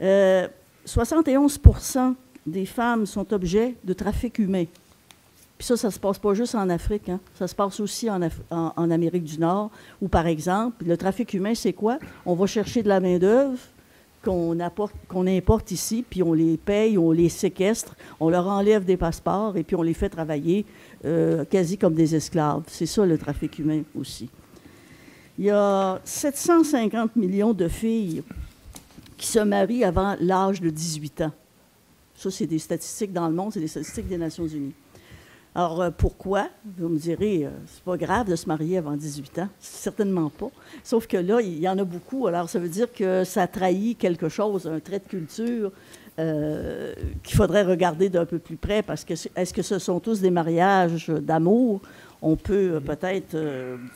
71% des femmes sont objets de trafic humain. Puis ça ne se passe pas juste en Afrique, hein. Ça se passe aussi en Amérique du Nord, où, par exemple, le trafic humain, c'est quoi? On va chercher de la main-d'œuvre qu'on importe ici, puis on les paye, on les séquestre, on leur enlève des passeports, et puis on les fait travailler quasi comme des esclaves. C'est ça, le trafic humain aussi. Il y a 750 millions de filles qui se marient avant l'âge de 18 ans. Ça, c'est des statistiques dans le monde, c'est des statistiques des Nations unies. Alors, pourquoi? Vous me direz, c'est pas grave de se marier avant 18 ans. Certainement pas. Sauf que là, il y en a beaucoup. Alors, ça veut dire que ça trahit quelque chose, un trait de culture qu'il faudrait regarder d'un peu plus près, parce que est-ce que ce sont tous des mariages d'amour? On peut peut-être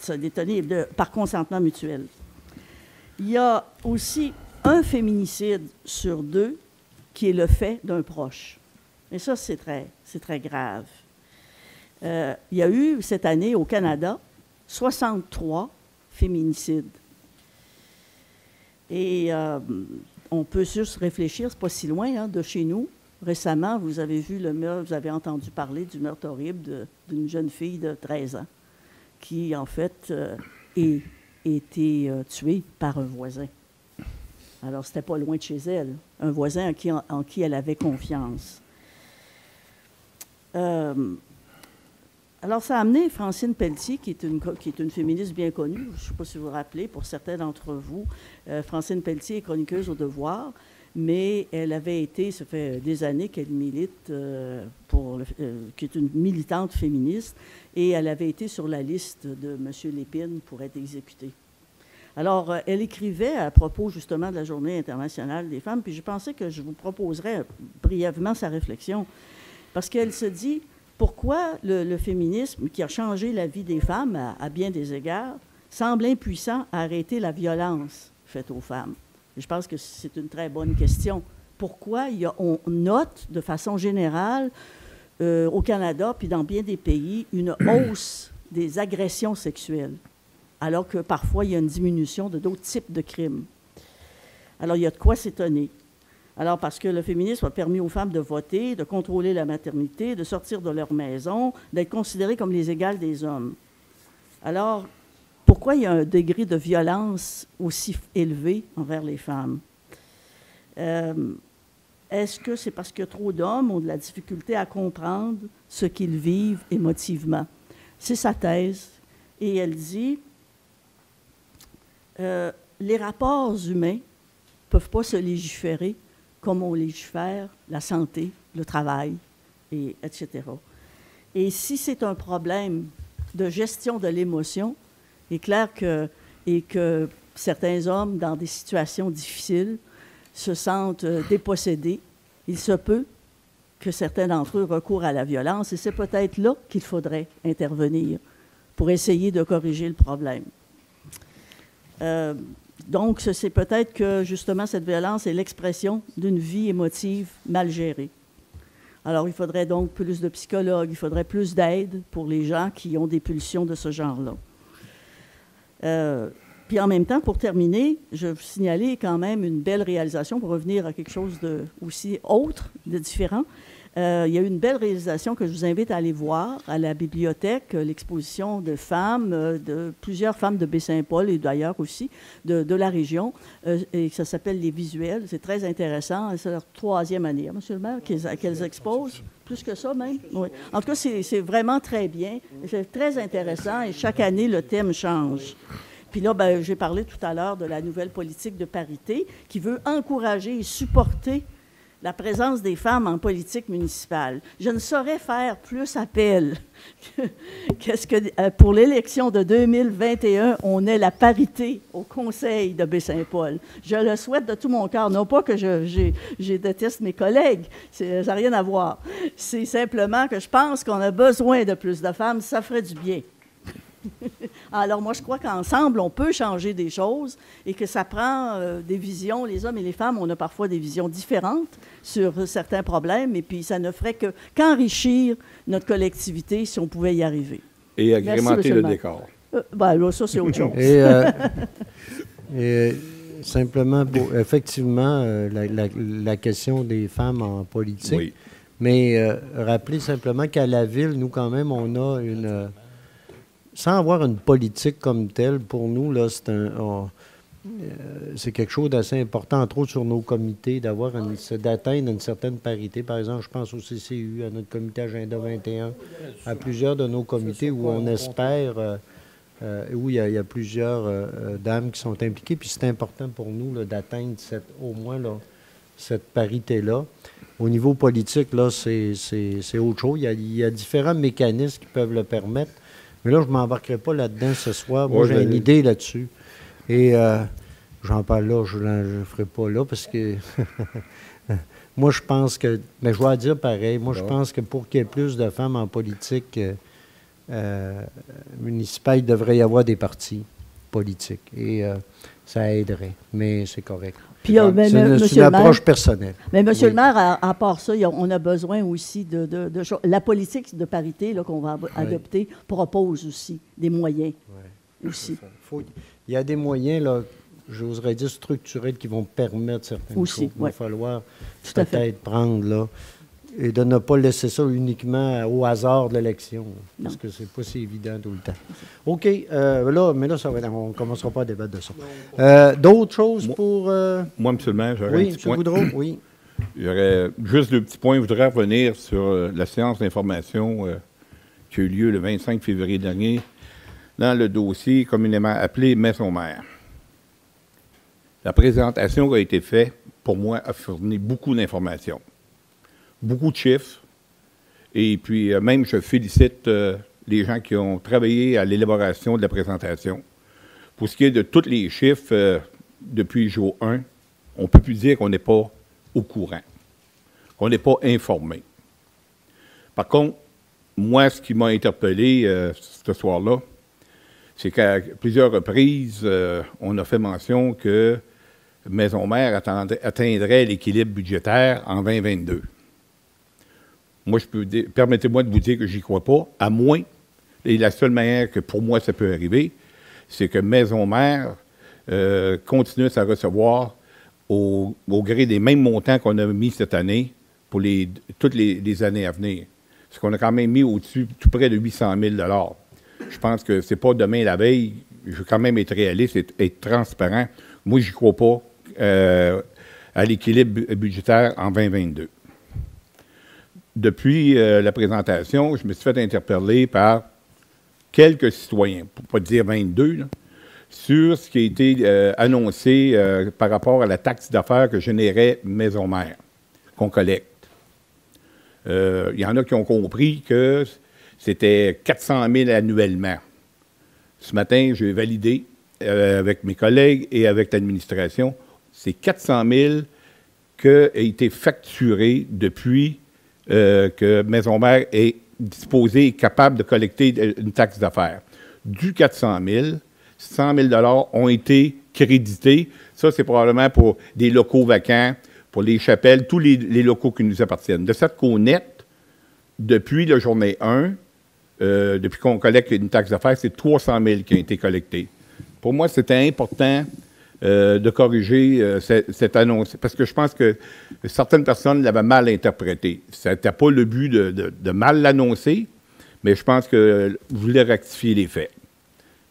se détonner par consentement mutuel. Il y a aussi un féminicide sur 2 qui est le fait d'un proche. Et ça, c'est très grave. Il y a eu, cette année, au Canada, 63 féminicides. Et on peut juste réfléchir, c'est pas si loin hein, de chez nous. Récemment, vous avez vu le meurtre, vous avez entendu parler du meurtre horrible d'une jeune fille de 13 ans qui, en fait, a été tuée par un voisin. Alors, c'était pas loin de chez elle, un voisin en qui elle avait confiance. Alors, ça a amené Francine Pelletier, qui est une féministe bien connue. Je ne sais pas si vous vous rappelez, pour certains d'entre vous, Francine Pelletier est chroniqueuse au Devoir, mais elle avait été, ça fait des années qu'elle milite, qui est une militante féministe, et elle avait été sur la liste de M. Lépine pour être exécutée. Alors, elle écrivait à propos justement de la Journée internationale des femmes, puis je pensais que je vous proposerais brièvement sa réflexion, parce qu'elle se dit... Pourquoi le féminisme, qui a changé la vie des femmes à bien des égards, semble impuissant à arrêter la violence faite aux femmes? Et je pense que c'est une très bonne question. Pourquoi on note de façon générale au Canada, puis dans bien des pays, une hausse des agressions sexuelles, alors que parfois il y a une diminution de d'autres types de crimes? Alors il y a de quoi s'étonner. Alors, parce que le féminisme a permis aux femmes de voter, de contrôler la maternité, de sortir de leur maison, d'être considérées comme les égales des hommes. Alors, pourquoi il y a un degré de violence aussi élevé envers les femmes? Est-ce que c'est parce que trop d'hommes ont de la difficulté à comprendre ce qu'ils vivent émotivement? C'est sa thèse. Et elle dit, les rapports humains ne peuvent pas se légiférer comme on légifère la santé, le travail, etc. Et si c'est un problème de gestion de l'émotion, il est clair que certains hommes, dans des situations difficiles, se sentent dépossédés. Il se peut que certains d'entre eux recourent à la violence, et c'est peut-être là qu'il faudrait intervenir pour essayer de corriger le problème. Donc, c'est peut-être que, justement, cette violence est l'expression d'une vie émotive mal gérée. Alors, il faudrait donc plus de psychologues, il faudrait plus d'aide pour les gens qui ont des pulsions de ce genre-là. Puis, en même temps, pour terminer, je vais vous signaler quand même une belle réalisation pour revenir à quelque chose de aussi autre, de différent. Il y a eu une belle réalisation que je vous invite à aller voir à la bibliothèque, l'exposition de femmes, de plusieurs femmes de Baie-Saint-Paul et d'ailleurs aussi de la région, et ça s'appelle Les Visuels. C'est très intéressant. C'est leur 3e année, hein, Monsieur le maire, qu'elles exposent. Plus que ça, même? Oui. En tout cas, c'est vraiment très bien. C'est très intéressant et chaque année, le thème change. Puis là, j'ai parlé tout à l'heure de la nouvelle politique de parité qui veut encourager et supporter la présence des femmes en politique municipale. Je ne saurais faire plus appel pour l'élection de 2021, on ait la parité au conseil de Baie-Saint-Paul. Je le souhaite de tout mon cœur. Non pas que je déteste mes collègues, ça n'a rien à voir. C'est simplement que je pense qu'on a besoin de plus de femmes, ça ferait du bien. Alors, moi, je crois qu'ensemble, on peut changer des choses et que ça prend des visions. Les hommes et les femmes, on a parfois des visions différentes sur certains problèmes et puis ça ne ferait qu'enrichir notre collectivité si on pouvait y arriver. Et agrémenter le décor. Ben, là, ça, c'est autre chose. Et simplement, effectivement, la question des femmes en politique. Oui. Mais rappelez simplement qu'à la ville, nous, quand même, on a une... sans avoir une politique comme telle, pour nous, là, c'est quelque chose d'assez important, entre autres sur nos comités, d'atteindre une certaine parité. Par exemple, je pense au CCU, à notre comité Agenda 21, à plusieurs de nos comités où on espère, où il y a plusieurs dames qui sont impliquées. Puis c'est important pour nous là, d'atteindre au moins là, cette parité-là. Au niveau politique, là, c'est autre chose. Il y a différents mécanismes qui peuvent le permettre. Mais là, je ne m'embarquerai pas là-dedans ce soir. Moi, j'ai une idée là-dessus. Et j'en parle là, je ne le ferai pas là parce que moi, je pense que... Mais je vais dire pareil. Moi, je pense que pour qu'il y ait plus de femmes en politique municipale, il devrait y avoir des partis politiques. Et ça aiderait. Mais c'est correct. Puis, c'est une approche personnelle. Mais M. le maire, à part ça, on a besoin aussi de choses. La politique de parité qu'on va adopter propose aussi des moyens. Aussi. Il y a des moyens, là, j'oserais dire structurels, qui vont permettre certaines choses. Il va falloir peut-être prendre, là, et de ne pas laisser ça uniquement au hasard de l'élection, parce que c'est pas si évident tout le temps. OK, mais là, on ne commencera pas à débattre de ça. D'autres choses pour... Moi, M. le maire, j'aurais un petit point. Oui, M. Boudreau, oui. J'aurais juste 2 petits points. Je voudrais revenir sur la séance d'information qui a eu lieu le 25 février dernier dans le dossier communément appelé Maison-Mère. La présentation qui a été faite, pour moi, a fourni beaucoup d'informations. Beaucoup de chiffres. Et puis, même, je félicite les gens qui ont travaillé à l'élaboration de la présentation. Pour ce qui est de tous les chiffres, depuis jour 1, on ne peut plus dire qu'on n'est pas au courant, qu'on n'est pas informé. Par contre, moi, ce qui m'a interpellé ce soir-là, c'est qu'à plusieurs reprises, on a fait mention que Maison-Mère atteindrait l'équilibre budgétaire en 2022. Moi, permettez-moi de vous dire que j'y crois pas, à moins, et la seule manière que pour moi ça peut arriver, c'est que Maison-Mère continue à recevoir au gré des mêmes montants qu'on a mis cette année pour toutes les années à venir. Parce qu'on a quand même mis au-dessus tout près de 800 000 $. Je pense que c'est pas demain la veille. Je veux quand même être réaliste et être transparent. Moi, j'y crois pas à l'équilibre budgétaire en 2022. Depuis la présentation, je me suis fait interpeller par quelques citoyens, pour ne pas dire 22, là, sur ce qui a été annoncé par rapport à la taxe d'affaires que générait Maison-Mère, qu'on collecte. Il y en a qui ont compris que c'était 400 000 annuellement. Ce matin, j'ai validé avec mes collègues et avec l'administration, c'est 400 000 qui a été facturé depuis que Maison-Mère est disposée et capable de collecter une taxe d'affaires. Du 400 000, 100 000 $ ont été crédités. Ça, c'est probablement pour des locaux vacants, pour les chapelles, tous les locaux qui nous appartiennent. De cette co-net, depuis la journée 1, depuis qu'on collecte une taxe d'affaires, c'est 300 000 qui ont été collectés. Pour moi, c'était important de corriger cette annonce, parce que je pense que certaines personnes l'avaient mal interprété. Ce n'était pas le but de mal l'annoncer, mais je pense que vous voulez rectifier les faits.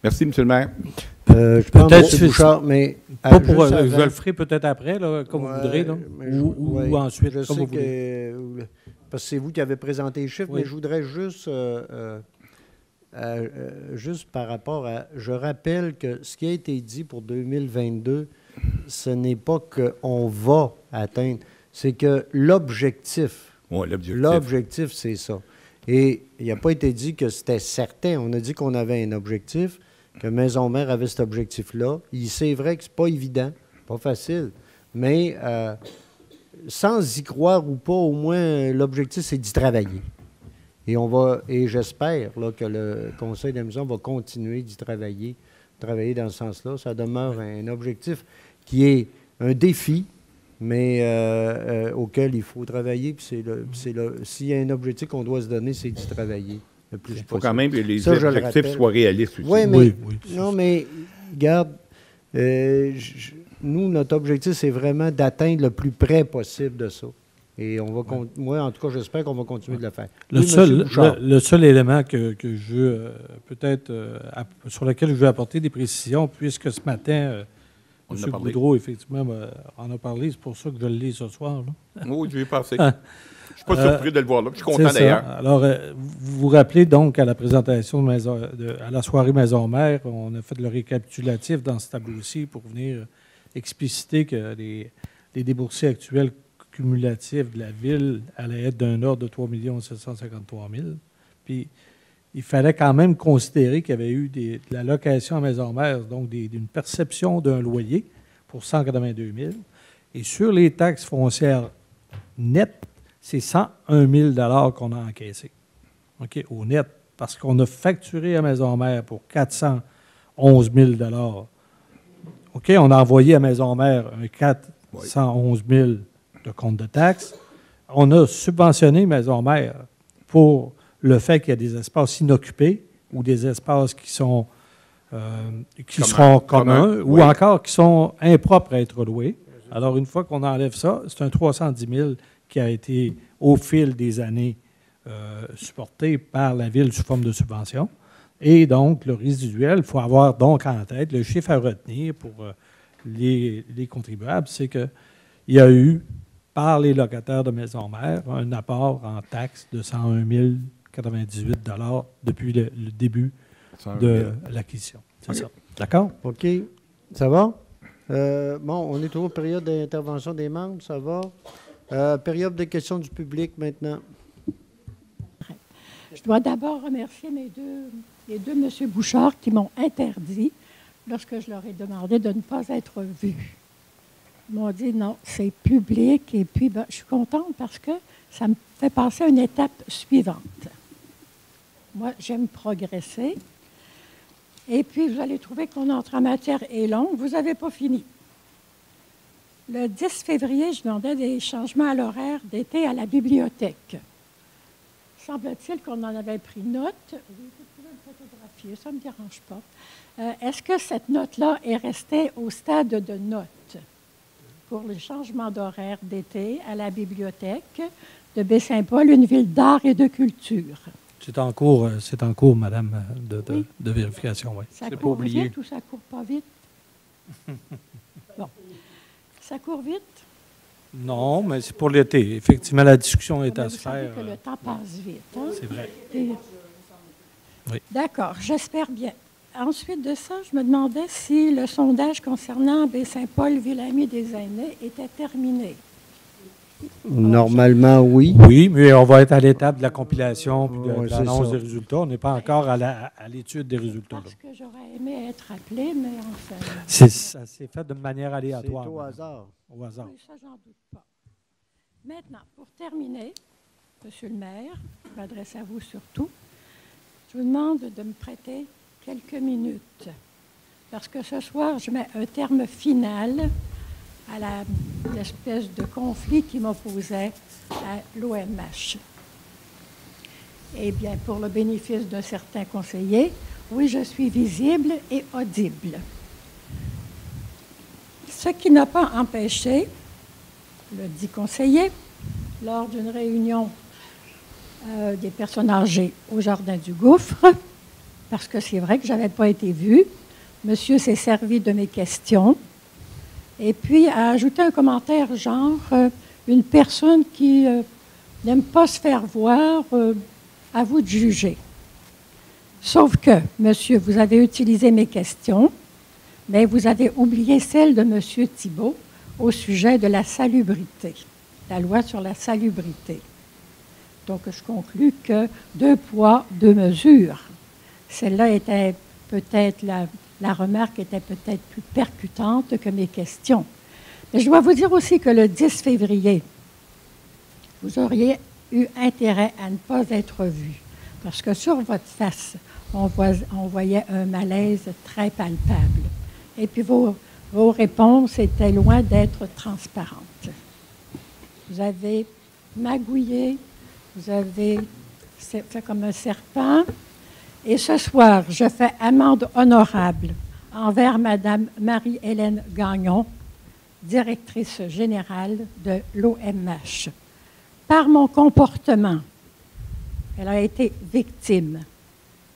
Merci, M. le maire. Je pense que M. Bouchard, mais... Pas pour, je le ferai peut-être après, là, comme vous voudrez, là, ou ensuite, comme vous voulez. Parce que c'est vous qui avez présenté les chiffres, mais je voudrais juste... juste par rapport à... Je rappelle que ce qui a été dit pour 2022, ce n'est pas qu'on va atteindre. c'est que l'objectif, Oui, l'objectif. l'objectif, c'est ça. Et il n'a pas été dit que c'était certain. On a dit qu'on avait un objectif, que Maison-Mère avait cet objectif-là. C'est vrai que c'est pas évident, pas facile, mais sans y croire ou pas, au moins, l'objectif, c'est d'y travailler. Et j'espère là, que le Conseil de la maison va continuer d'y travailler dans ce sens-là. Ça demeure un objectif qui est un défi, mais auquel il faut travailler. Puis s'il y a un objectif qu'on doit se donner, c'est d'y travailler le plus possible. Il faut quand même que les Ça, je le objectifs rappelle. soient réalistes aussi. Oui, mais, Oui. non, mais regarde, nous, notre objectif, c'est vraiment d'atteindre le plus près possible de ça. Et on va moi, en tout cas, j'espère qu'on va continuer de le faire. Oui, Monsieur Bouchard. Le seul élément que je veux, sur lequel je veux apporter des précisions, puisque ce matin, On en a M. parlé. Boudreau, effectivement, en a parlé, c'est pour ça que je le lis ce soir. Là. Oui, j'y ai pensé. Je ne suis pas surpris de le voir là. Je suis content C'est ça. d'ailleurs. Alors, vous vous rappelez donc à la présentation à la soirée Maison-Mère, on a fait le récapitulatif dans ce tableau-ci pour venir expliciter que les déboursés actuels cumulatifs de la Ville allaient être d'un ordre de 3 753 000. Puis, il fallait quand même considérer qu'il y avait eu de la location à Maison-Mère, donc d'une perception d'un loyer pour 182 000. Et sur les taxes foncières nettes, c'est 101 000 qu'on a encaissé. OK, au net, parce qu'on a facturé à Maison-Mère pour 411 000 OK, on a envoyé à Maison-Mère un 411 000 de compte de taxes. On a subventionné Maison-Mère pour le fait qu'il y a des espaces inoccupés ou des espaces qui seront communs ou oui. encore qui sont impropres à être loués. Alors, une fois qu'on enlève ça, c'est un 310 000 qui a été, au fil des années, supporté par la Ville sous forme de subvention. Et donc, le résiduel, il faut avoir donc en tête, le chiffre à retenir pour les contribuables, c'est qu'il y a eu, par les locataires de Maison-Mère, un apport en taxes de 101 098 depuis le début de l'acquisition. C'est ça. D'accord? OK. Ça va? Bon, on est toujours en période d'intervention des membres, ça va? Période de questions du public maintenant. Je dois d'abord remercier les deux M. Bouchard qui m'ont interdit, lorsque je leur ai demandé de ne pas être vus. Ils m'ont dit non, c'est public. Et puis, je suis contente parce que ça me fait passer à une étape suivante. Moi, j'aime progresser. Et puis, vous allez trouver que mon entrée en matière est longue. Vous n'avez pas fini. Le 10 février, je demandais des changements à l'horaire d'été à la bibliothèque. Semble-t-il qu'on en avait pris note. Oui, vous pouvez me photographier, ça ne me dérange pas. Est-ce que cette note-là est restée au stade de note pour les changements d'horaire d'été à la bibliothèque de Baie-Saint-Paul, une ville d'art et de culture? C'est en cours, madame, de vérification, oui. Ça C'est court pas oublié. vite ou ça court pas vite? Bon. Ça court vite? Non, mais c'est pour l'été. Effectivement, la discussion est Mais à vous se savez faire. que le temps passe vite. Hein? C'est vrai. Et- Oui. D'accord, j'espère bien. Ensuite de ça, je me demandais si le sondage concernant Baie-Saint-Paul, Ville-Amie des aînés était terminé. Normalement, oui. Oui, mais on va être à l'étape de la compilation puis de Ouais, c'est l'annonce ça. des résultats. On n'est pas encore à l'étude des résultats. là. Parce que j'aurais aimé être appelé, mais enfin, Ça s'est fait de manière C'est aléatoire. au madame. hasard. Au hasard. oui, ça, j'en doute pas. Maintenant, pour terminer, Monsieur le maire, je m'adresse à vous surtout, je vous demande de me prêter quelques minutes, parce que ce soir, je mets un terme final à l'espèce de conflit qui m'opposait à l'OMH. Eh bien, pour le bénéfice de certains conseillers, oui, je suis visible et audible. Ce qui n'a pas empêché le dit conseiller, lors d'une réunion des personnes âgées au Jardin du Gouffre, parce que c'est vrai que je n'avais pas été vue, monsieur s'est servi de mes questions, et puis a ajouté un commentaire genre une personne qui n'aime pas se faire voir, à vous de juger. Sauf que, monsieur, vous avez utilisé mes questions, mais vous avez oublié celle de monsieur Thibault au sujet de la salubrité. la loi sur la salubrité. Donc, je conclus que 2 poids, 2 mesures. Celle-là était peut-être, la remarque était peut-être plus percutante que mes questions. Mais je dois vous dire aussi que le 10 février, vous auriez eu intérêt à ne pas être vu, parce que sur votre face, on voyait un malaise très palpable. Et puis vos réponses étaient loin d'être transparentes. Vous avez magouillé, vous avez fait comme un serpent. Et ce soir, je fais amende honorable envers Mme Marie-Hélène Gagnon, directrice générale de l'OMH. Par mon comportement, elle a été victime.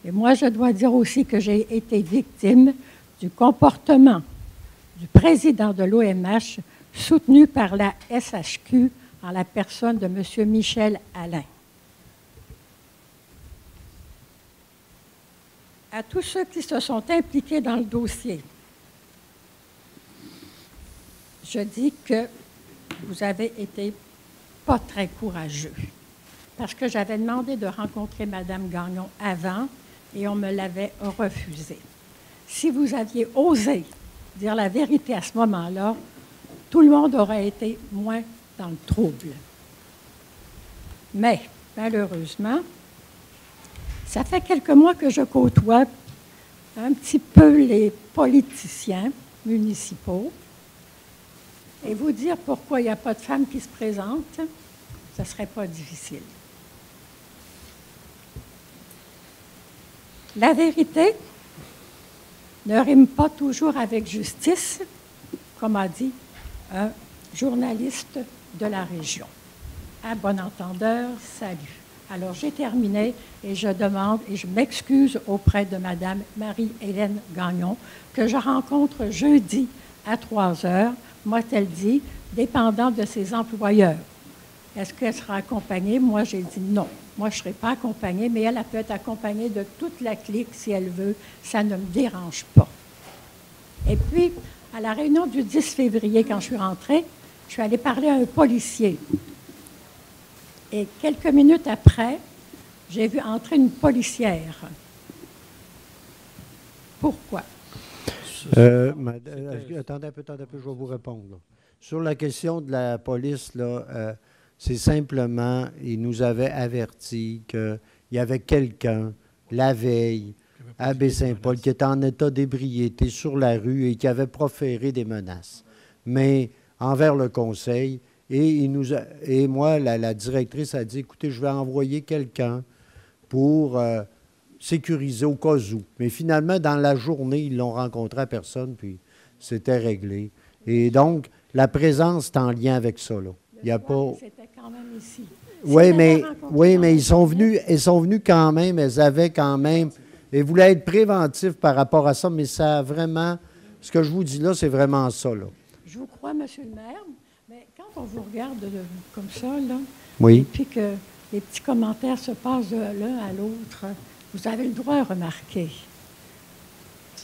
Et moi, je dois dire aussi que j'ai été victime du comportement du président de l'OMH, soutenu par la SHQ en la personne de M. Michel Alain. À tous ceux qui se sont impliqués dans le dossier, je dis que vous avez été pas très courageux, parce que j'avais demandé de rencontrer Mme Gagnon avant et on me l'avait refusé. Si vous aviez osé dire la vérité à ce moment-là, tout le monde aurait été moins dans le trouble. Mais, malheureusement, ça fait quelques mois que je côtoie un petit peu les politiciens municipaux. Et vous dire pourquoi il n'y a pas de femmes qui se présentent, ce ne serait pas difficile. La vérité ne rime pas toujours avec justice, comme a dit un journaliste de la région. À bon entendeur, salut. Alors, j'ai terminé et je demande et je m'excuse auprès de Mme Marie-Hélène Gagnon, que je rencontre jeudi à 3 heures, m'a-t-elle dit, dépendant de ses employeurs. Est-ce qu'elle sera accompagnée? Moi, j'ai dit non. Moi, je ne serai pas accompagnée, mais elle peut être accompagnée de toute la clique si elle veut. Ça ne me dérange pas. Et puis, à la réunion du 10 février, quand je suis rentrée, je suis allée parler à un policier. Et quelques minutes après, j'ai vu entrer une policière. Pourquoi? Attendez un peu, je vais vous répondre. Là. Sur la question de la police, là, c'est simplement, ils nous avaient averti qu'il y avait quelqu'un, la veille, à Baie-Saint-Paul, qui était en état d'ébriété sur la rue et qui avait proféré des menaces. Mais envers le conseil, et moi, la directrice a dit, écoutez, je vais envoyer quelqu'un pour sécuriser au cas où. Mais finalement, dans la journée, ils l'ont rencontré à personne, puis c'était réglé. Et donc, la présence est en lien avec ça, là. Il y a pas... C'était quand même ici. Oui, mais ils sont venus quand même, elles avaient quand même... Elles voulaient être préventifs par rapport à ça, mais ça a vraiment... Ce que je vous dis là, c'est vraiment ça, là. Je vous crois, M. le maire, mais quand on vous regarde comme ça, là, oui. Et puis que les petits commentaires se passent de l'un à l'autre, vous avez le droit à remarquer.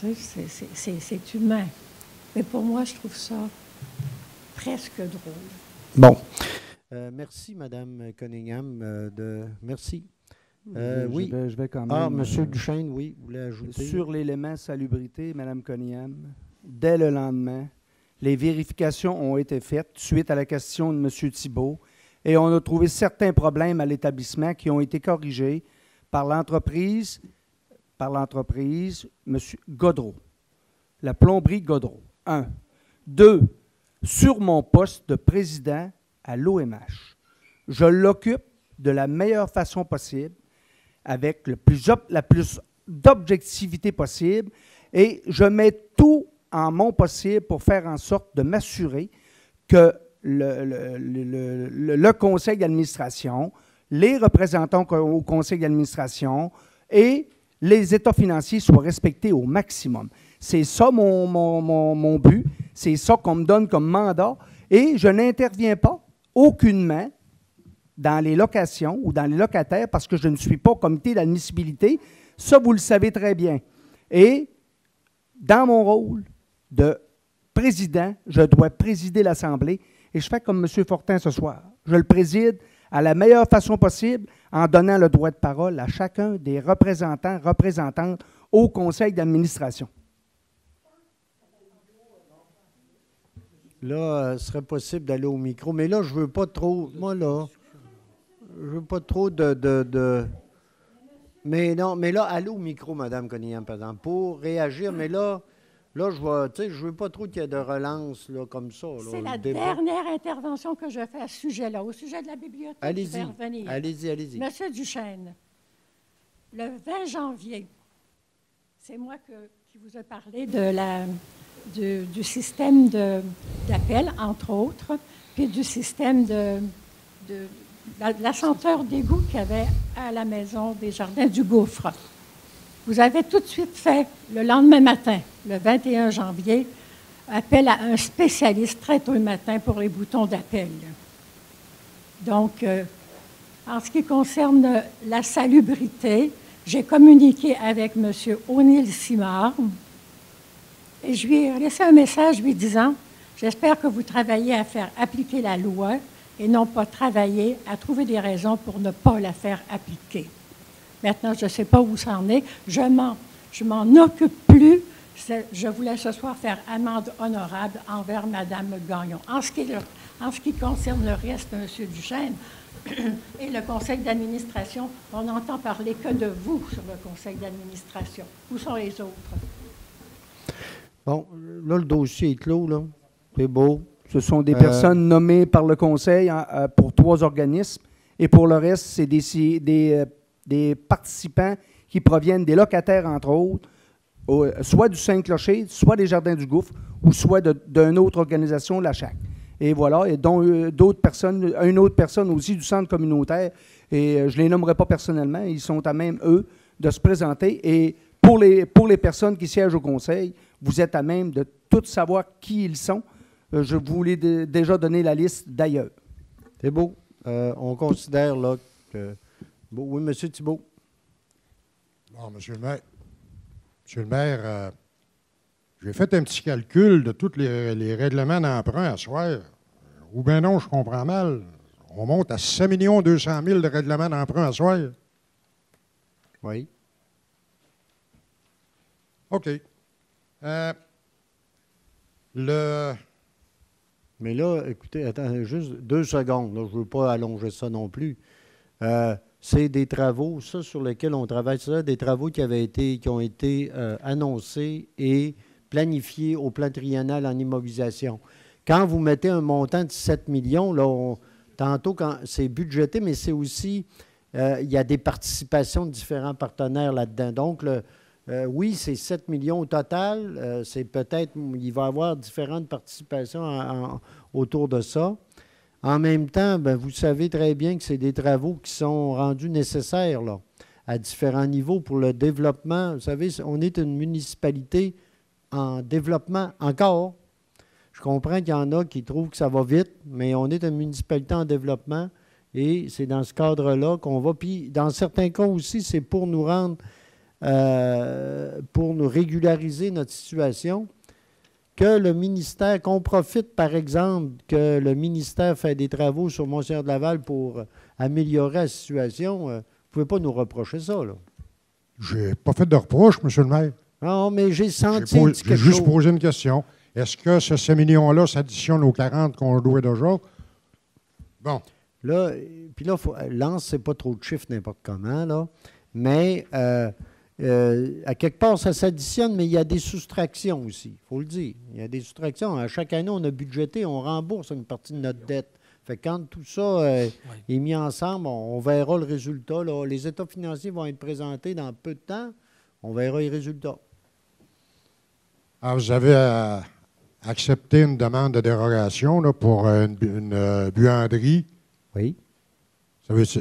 Tu sais, c'est humain. Mais pour moi, je trouve ça presque drôle. Bon. Merci, Mme Cunningham. Merci. Oui. Je vais quand même... Ah, M. Duchesne, oui, vous voulez ajouter? Sur l'élément salubrité, Mme Cunningham, dès le lendemain, les vérifications ont été faites suite à la question de M. Thibault et on a trouvé certains problèmes à l'établissement qui ont été corrigés par l'entreprise, M. Godreau, la plomberie Godreau. 1. 2. Sur mon poste de président à l'OMH, je l'occupe de la meilleure façon possible, avec la plus d'objectivité possible, et je mets tout en mon possible pour faire en sorte de m'assurer que le conseil d'administration, les représentants au conseil d'administration et les états financiers soient respectés au maximum. C'est ça mon but, c'est ça qu'on me donne comme mandat, et je n'interviens pas aucunement dans les locations ou dans les locataires parce que je ne suis pas au comité d'admissibilité. Ça, vous le savez très bien. Et dans mon rôle de président, je dois présider l'Assemblée et je fais comme M. Fortin ce soir. je le préside à la meilleure façon possible en donnant le droit de parole à chacun des représentants, représentantes au conseil d'administration. Là, ce serait possible d'aller au micro, mais là, je veux pas trop, moi, là, je veux pas trop mais non, mais là, allez au micro, Mme Conillan, par exemple, pour réagir, mais là, je veux pas trop qu'il y ait de relance, là, comme ça. Là, C'est la débat. dernière intervention que je fais à ce sujet-là, au sujet de la bibliothèque. Allez-y. Monsieur Duchesne, le 20 janvier, c'est moi qui vous ai parlé du système d'appel, entre autres, puis du système de la senteur d'égout qu'il y avait à la maison des Jardins du Gouffre. Vous avez tout de suite fait, le lendemain matin, le 21 janvier, appel à un spécialiste très tôt le matin pour les boutons d'appel. Donc, en ce qui concerne la salubrité, j'ai communiqué avec M. O'Neill Simard et je lui ai laissé un message lui disant « J'espère que vous travaillez à faire appliquer la loi et non pas travailler à trouver des raisons pour ne pas la faire appliquer. » Maintenant, je ne sais pas où ça en est. Je m'en occupe plus. Je voulais ce soir faire amende honorable envers Mme Gagnon. En ce qui concerne le reste, M. Duchesne, et le conseil d'administration, on n'entend parler que de vous sur le conseil d'administration. Où sont les autres? Bon, là, le dossier est clos, là. C'est beau. Ce sont des personnes nommées par le conseil pour 3 organismes. Et pour le reste, c'est des participants qui proviennent des locataires, entre autres, soit du Saint-Clocher, soit des Jardins du Gouffre, ou soit d'une autre organisation, la CHAC. Et voilà, et dont d'autres personnes, une autre personne aussi du centre communautaire, et je ne les nommerai pas personnellement, ils sont à même, eux, de se présenter. Et pour les personnes qui siègent au conseil, vous êtes à même de tout savoir qui ils sont. Je vous l'ai déjà donné la liste d'ailleurs. C'est beau. On considère là que... Bon, oui, M. Thibault. Bon, M. le maire, j'ai fait un petit calcul de tous les règlements d'emprunt à soir. Ou bien non, je comprends mal. On monte à 7 200 000 de règlements d'emprunt à soir. Oui. OK. Mais là, écoutez, attends, juste 2 secondes. Là, je ne veux pas allonger ça non plus. C'est des travaux, ça, sur lesquels on travaille. C'est des travaux qui ont été annoncés et planifiés au plan triennal en immobilisation. Quand vous mettez un montant de 7 millions, là, tantôt, quand c'est budgété, mais c'est aussi, il y a des participations de différents partenaires là-dedans. Donc, oui, c'est 7 millions au total. C'est peut-être, il va y avoir différentes participations autour de ça. En même temps, bien, vous savez très bien que c'est des travaux qui sont rendus nécessaires là, à différents niveaux pour le développement. Vous savez, on est une municipalité en développement encore. Je comprends qu'il y en a qui trouvent que ça va vite, mais on est une municipalité en développement et c'est dans ce cadre-là qu'on va. Puis, dans certains cas aussi, c'est pour nous rendre, pour nous régulariser notre situation. Que le ministère, qu'on profite, par exemple, que le ministère fait des travaux sur Mont-Seigneur-de-Laval pour améliorer la situation, vous ne pouvez pas nous reprocher ça, là. J'ai pas fait de reproche, M. le maire. Non, mais j'ai senti J'ai juste posé une question. Est-ce que ce 7 millions-là s'additionne aux 40 qu'on doit déjà? Bon. Là, puis là, lance, c'est pas trop de chiffres n'importe comment, là. Mais à quelque part, ça s'additionne, mais il y a des soustractions aussi, il faut le dire. Il y a des soustractions. À chaque année, on a budgété, on rembourse une partie de notre dette. Fait que quand tout ça est mis ensemble, on verra le résultat. Là. Les états financiers vont être présentés dans peu de temps. On verra les résultats. Alors, vous avez accepté une demande de dérogation là, pour une buanderie. Oui.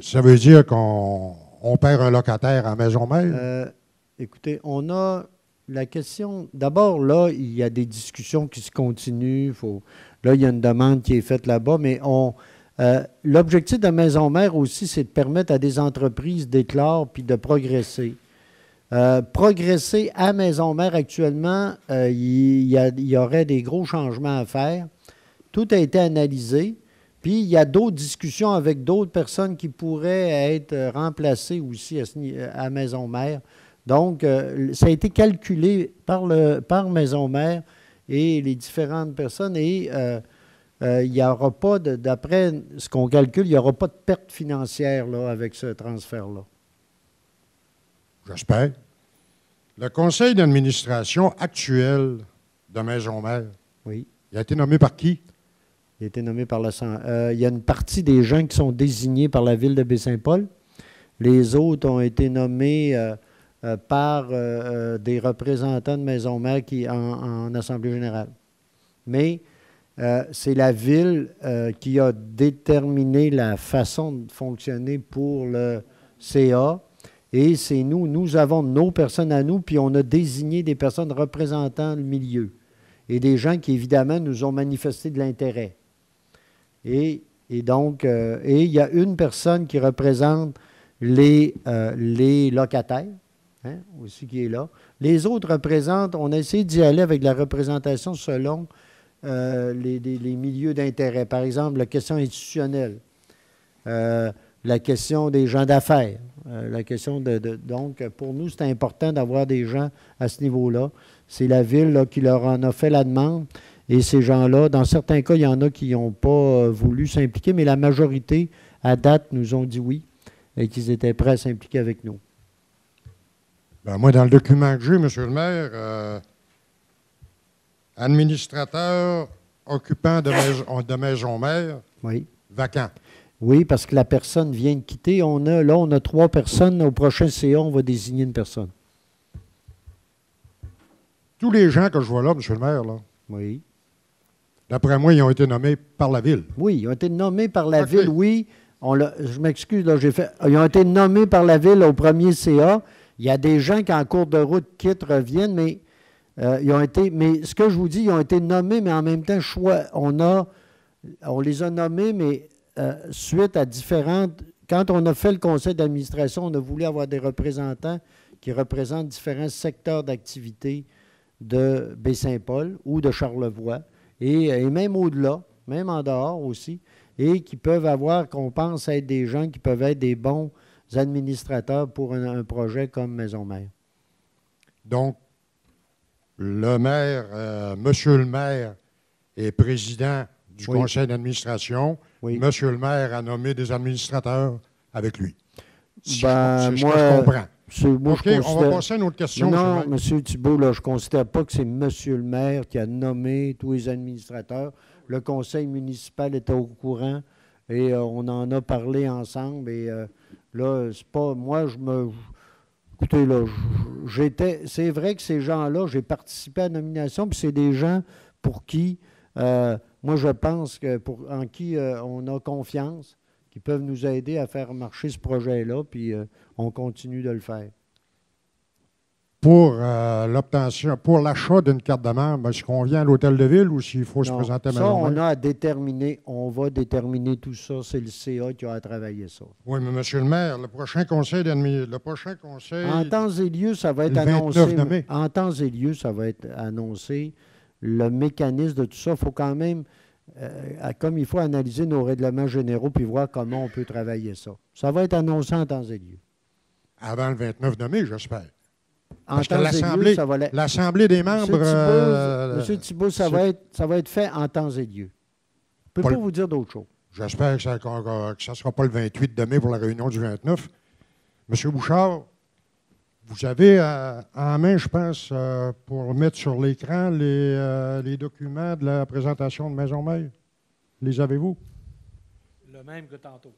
Ça veut dire qu'on perd un locataire à Maison-Mère? Écoutez, on a la question... D'abord, là, il y a des discussions qui se continuent. Là, il y a une demande qui est faite là-bas, mais l'objectif de Maison-Mère aussi, c'est de permettre à des entreprises d'éclore puis de progresser. Progresser à Maison-Mère actuellement, il y aurait des gros changements à faire. Tout a été analysé. Puis, il y a d'autres discussions avec d'autres personnes qui pourraient être remplacées aussi à Maison-Mère. Donc, ça a été calculé par Maison-Mère et les différentes personnes et il n'y aura pas, d'après ce qu'on calcule, il n'y aura pas de perte financière là, avec ce transfert-là. J'espère. Le conseil d'administration actuel de Maison-Mère, oui. Il a été nommé par qui? Il a été nommé par il y a une partie des gens qui sont désignés par la ville de Baie-Saint-Paul. Les autres ont été nommés par des représentants de Maison-Mère en Assemblée générale. Mais c'est la ville qui a déterminé la façon de fonctionner pour le CA. Et c'est nous avons nos personnes à nous, puis on a désigné des personnes représentant le milieu. Et des gens qui, évidemment, nous ont manifesté de l'intérêt. Et donc, il y a une personne qui représente les locataires, hein, aussi qui est là. Les autres représentent, on a essayé d'y aller avec la représentation selon les milieux d'intérêt. Par exemple, la question institutionnelle, la question des gens d'affaires, la question donc, pour nous, c'est important d'avoir des gens à ce niveau-là. C'est la ville là, qui leur en a fait la demande. Et ces gens-là, dans certains cas, il y en a qui n'ont pas voulu s'impliquer, mais la majorité, à date, nous ont dit oui et qu'ils étaient prêts à s'impliquer avec nous. Ben, moi, dans le document que j'ai, M. le maire, administrateur occupant de Maison-Mère, oui. Vacant. Oui, parce que la personne vient de quitter. On a 3 personnes. Au prochain CA, on va désigner une personne. Tous les gens que je vois là, M. le maire, là, oui. D'après moi, ils ont été nommés par la ville. Oui, ils ont été nommés par la ville, oui. Je m'excuse, là, ils ont été nommés par la ville au premier CA. Il y a des gens qui, en cours de route, quittent, reviennent, mais mais ce que je vous dis, ils ont été nommés, mais en même temps, on les a nommés, mais suite à différentes... Quand on a fait le conseil d'administration, on a voulu avoir des représentants qui représentent différents secteurs d'activité de Baie-Saint-Paul ou de Charlevoix, et même au-delà, même en dehors aussi, et qui peuvent qu'on pense être des gens qui peuvent être des bons administrateurs pour un projet comme Maison-Mère. Donc, le maire, monsieur le maire est président du conseil d'administration. Oui. Monsieur le maire a nommé des administrateurs avec lui. C'est ce que je comprends. Moi, OK, on va passer à une autre question. Non, M. Thibault, là, je ne considère pas que c'est M. le maire qui a nommé tous les administrateurs. Le conseil municipal était au courant et on en a parlé ensemble. Et là, c'est pas... Moi, écoutez, là, c'est vrai que ces gens-là, j'ai participé à la nomination, puis c'est des gens pour qui, moi, je pense en qui on a confiance, qui peuvent nous aider à faire marcher ce projet-là, puis on continue de le faire. Pour l'obtention, pour l'achat d'une carte de membre, est-ce qu'on vient à l'hôtel de ville ou s'il faut se présenter à Maison-Mère? Ça, on a à déterminer. On va déterminer tout ça. C'est le CA qui a à travailler ça. Oui, mais M. le maire, le prochain conseil... En temps et lieu, ça va être annoncé. En temps et lieu, ça va être annoncé. Le mécanisme de tout ça, il faut quand même... comme il faut analyser nos règlements généraux puis voir comment on peut travailler ça. Ça va être annoncé en temps et lieu. Avant le 29 de mai, j'espère. En temps et lieu, ça va l'être. L'Assemblée des membres... Monsieur Thibault, ça va être fait en temps et lieu. Je ne peux pas vous dire d'autre chose. J'espère que ça ne sera pas le 28 de mai pour la réunion du 29. Monsieur Bouchard, vous avez en main, je pense, pour mettre sur l'écran les documents de la présentation de Maison-Mère. Les avez-vous? Le même que tantôt.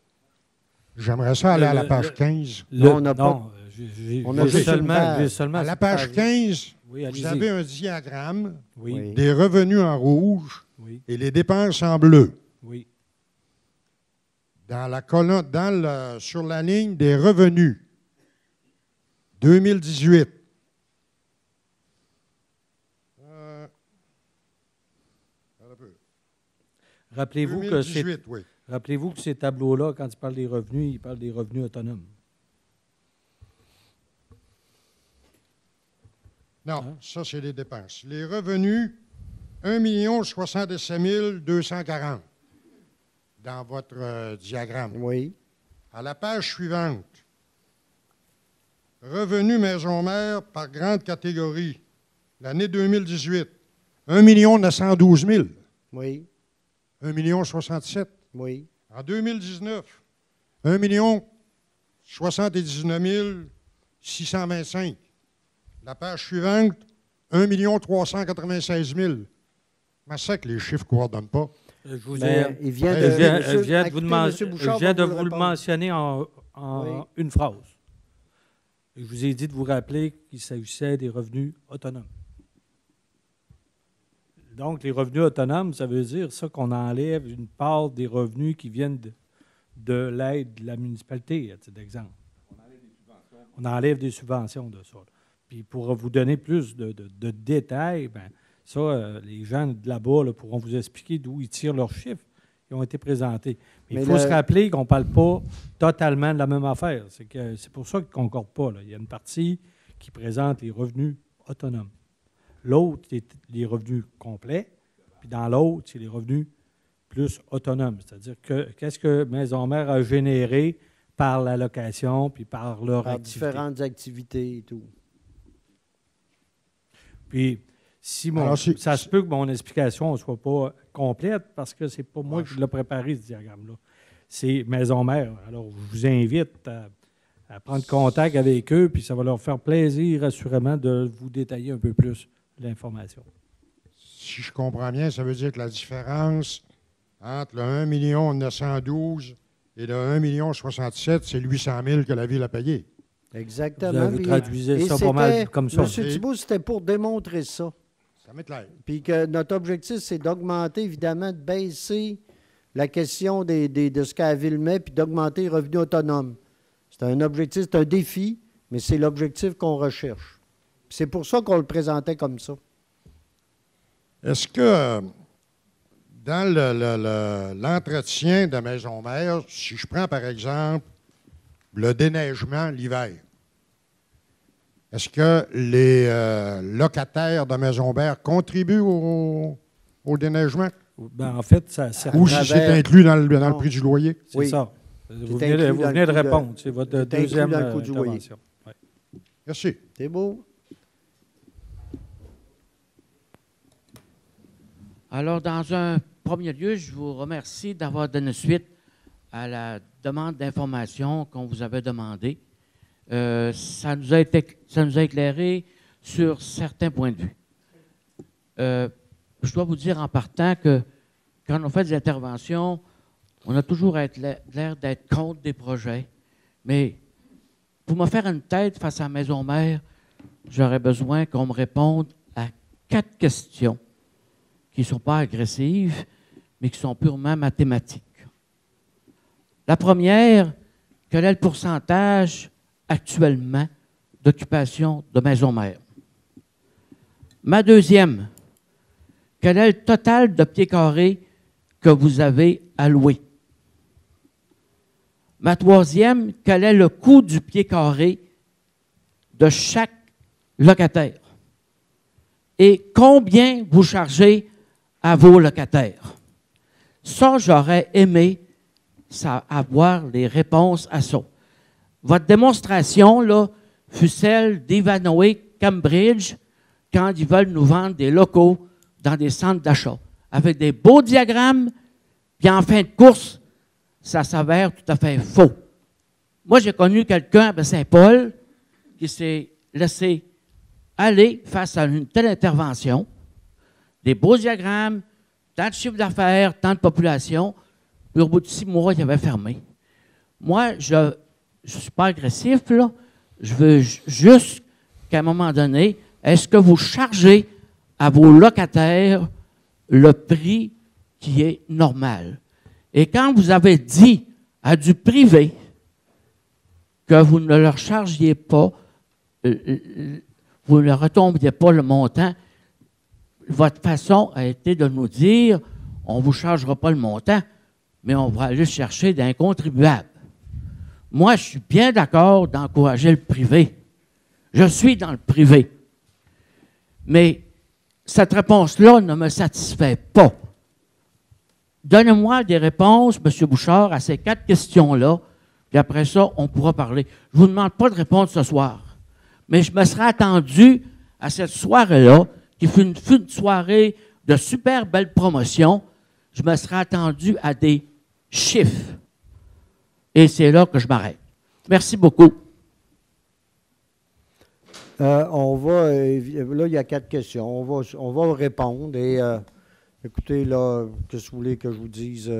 J'aimerais ça aller à la page 15. On a seulement à la page 15, oui, vous avez un diagramme oui. des revenus en rouge oui. et les dépenses en bleu. Oui. Dans la colonne, sur la ligne des revenus, 2018. Rappelez-vous 2018, oui. Rappelez-vous que ces tableaux-là, quand ils parlent des revenus, ils parlent des revenus autonomes. Non, ça, c'est les dépenses. Les revenus, 1 077 240. dans votre diagramme. Oui. À la page suivante, revenu maison-mère par grande catégorie, l'année 2018, 1 912 000. Oui. 1 067 000. Oui. En 2019, 1 079 625. La page suivante, 1 396 000. Mais c'est que les chiffres ne coordonnent pas. Je vous Ben, il vient de, je viens- monsieur- je viens de écoutez, vous demander- monsieur Bouchard je viens va de vous vous le répondre. mentionner en Oui. une phrase. Je vous ai dit de vous rappeler qu'il s'agissait des revenus autonomes. Donc, les revenus autonomes, ça veut dire ça qu'on enlève une part des revenus qui viennent de l'aide de la municipalité, à titre d'exemple. On enlève des subventions de ça. Puis pour vous donner plus de détails, ben, ça, les gens de là-bas là, pourront vous expliquer d'où ils tirent leurs chiffres qui ont été présentés. Mais il faut se rappeler qu'on ne parle pas totalement de la même affaire. C'est pour ça qu'ils ne concordent pas. Là. Il y a une partie qui présente les revenus autonomes. L'autre, c'est les revenus complets. Puis dans l'autre, c'est les revenus plus autonomes. C'est-à-dire que qu'est-ce que Maison Mère a généré par la location puis par leur Par activité. différentes activités et tout. Puis, si Alors, ça se peut que mon explication ne soit pas complète parce que ce n'est pas moi qui l'ai préparé, ce diagramme-là. C'est Maison Mère. Alors, je vous invite à prendre contact avec eux, puis ça va leur faire plaisir, assurément, de vous détailler un peu plus l'information. Si je comprends bien, ça veut dire que la différence entre le 1 912 000 et le 1 067 000, c'est 800 000 que la ville a payé. Exactement. Vous Puis- traduisez et ça pas mal c'était- comme ça. Monsieur Thibault, c'était pour démontrer ça. Ça m'est clair. Puis que notre objectif, c'est d'augmenter, évidemment, de baisser la question de ce qu'à la ville met, puis d'augmenter les revenus autonomes. C'est un objectif, c'est un défi, mais c'est l'objectif qu'on recherche. Puis c'est pour ça qu'on le présentait comme ça. Est-ce que dans l'entretien de maison mère, si je prends par exemple le déneigement l'hiver, est-ce que les locataires de maison mère contribuent au déneigement? Ben, en fait, ça sert Ou si c'est inclus dans le prix du loyer? C'est Oui. ça. C'est Vous venez de inclus dans le coût de- répondre. C'est votre c'est inclus deuxième dans le coût du loyer. intervention. Ouais. Merci. C'est beau. Alors, dans un premier lieu, je vous remercie d'avoir donné suite à la demande d'information qu'on vous avait demandée. Ça nous a éclairé sur certains points de vue. Je dois vous dire en partant que quand on fait des interventions, on a toujours l'air d'être contre des projets. Mais pour me faire une tête face à la maison mère, j'aurais besoin qu'on me réponde à 4 questions qui ne sont pas agressives, mais qui sont purement mathématiques. La première, quel est le pourcentage actuellement d'occupation de maison mère? Ma deuxième, quel est le total de pieds carrés que vous avez alloué? Ma troisième, quel est le coût du pied carré de chaque locataire? Et combien vous chargez à vos locataires? Ça, j'aurais aimé avoir les réponses à ça. Votre démonstration, là, fut celle d'Ivanhoe Cambridge quand ils veulent nous vendre des locaux dans des centres d'achat, avec des beaux diagrammes, puis en fin de course, ça s'avère tout à fait faux. Moi, j'ai connu quelqu'un à Saint-Paul qui s'est laissé aller face à une telle intervention, des beaux diagrammes, tant de chiffre d'affaires, tant de population, puis au bout de 6 mois, il avait fermé. Moi, je ne suis pas agressif, là. Je veux juste qu'à un moment donné, est-ce que vous chargez à vos locataires le prix qui est normal? Et quand vous avez dit à du privé que vous ne leur chargiez pas, vous ne retombiez pas le montant, votre façon a été de nous dire, on ne vous chargera pas le montant, mais on va aller chercher d'un contribuable. Moi, je suis bien d'accord d'encourager le privé. Je suis dans le privé. Mais cette réponse-là ne me satisfait pas. donnez-moi des réponses, M. Bouchard, à ces 4 questions-là, puis après ça, on pourra parler. Je ne vous demande pas de répondre ce soir, mais je me serais attendu à cette soirée-là, qui fut une soirée de super belle promotion, je me serais attendu à des chiffres. Et c'est là que je m'arrête. Merci beaucoup. On va, là, il y a 4 questions. On va répondre. Et écoutez, là, qu'est-ce que vous voulez que je vous dise?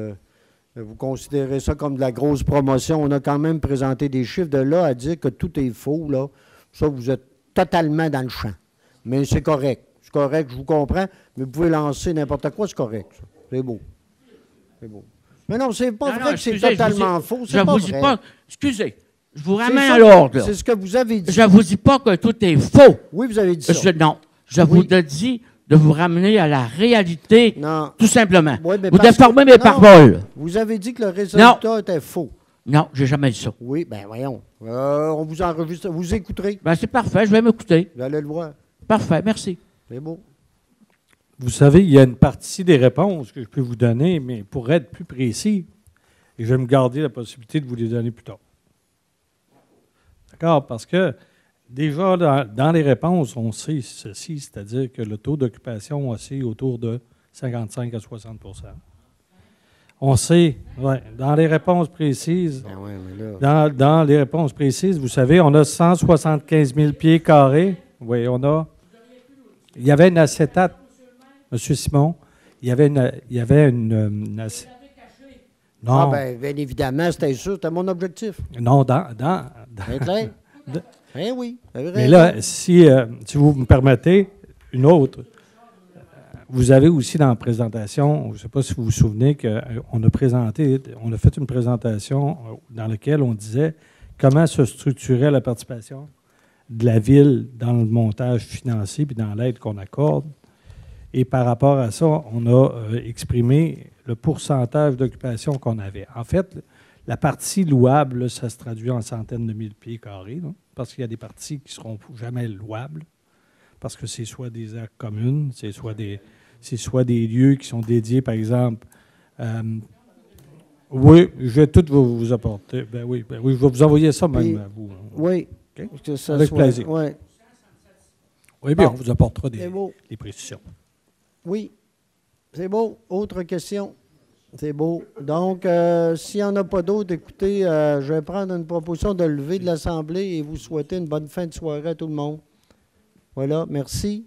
Vous considérez ça comme de la grosse promotion. On a quand même présenté des chiffres. De là à dire que tout est faux, là, ça, vous êtes totalement dans le champ. Mais c'est correct. C'est correct, je vous comprends. Mais vous pouvez lancer n'importe quoi, c'est correct. Ça. C'est beau. C'est beau. Mais non, c'est pas vrai que c'est totalement faux. Je ne vous dis pas. Excusez. Je vous ramène à l'ordre. C'est ce que vous avez dit. Je ne vous dis pas que tout est faux. Oui, vous avez dit ça. Non. Je vous dis de vous ramener à la réalité, tout simplement. Oui, vous déformez mes paroles. Vous avez dit que le résultat était faux. Non, j'ai jamais dit ça. Oui, bien voyons. On vous enregistre. Vous écouterez. Ben, c'est parfait, je vais m'écouter. Vous allez le voir. Parfait, merci. C'est beau. Vous savez, il y a une partie des réponses que je peux vous donner, mais pour être plus précis, et je vais me garder la possibilité de vous les donner plus tard. D'accord? Parce que déjà, dans les réponses, on sait ceci, c'est-à-dire que le taux d'occupation oscille autour de 55 à 60 %. On sait, dans les réponses précises, dans les réponses précises, vous savez, on a 175 000 pieds carrés. Oui, il y avait une acétate, M. Simon, il y avait une acétate. Non. Ah, bien évidemment, c'était sûr, c'était mon objectif. Non, C'est clair? Oui. Mais là, si vous me permettez, une autre. Vous avez aussi dans la présentation, je ne sais pas si vous vous souvenez, on a fait une présentation dans laquelle on disait comment se structurait la participation de la ville dans le montage financier puis dans l'aide qu'on accorde. Et par rapport à ça, on a exprimé le pourcentage d'occupation qu'on avait. En fait, la partie louable, là, ça se traduit en centaines de mille pieds carrés, là, parce qu'il y a des parties qui ne seront jamais louables, parce que c'est soit des aires communes, c'est soit des lieux qui sont dédiés, par exemple. Oui, je vais tout vous apporter. Ben oui, je vais vous envoyer ça même à vous. Oui. Okay? Avec plaisir. Oui. Oui, bien, on vous apportera des précisions. Oui. C'est beau. Autre question? C'est beau. Donc, s'il n'y en a pas d'autres, écoutez, je vais prendre une proposition de lever de l'Assemblée et vous souhaiter une bonne fin de soirée à tout le monde. Voilà, merci.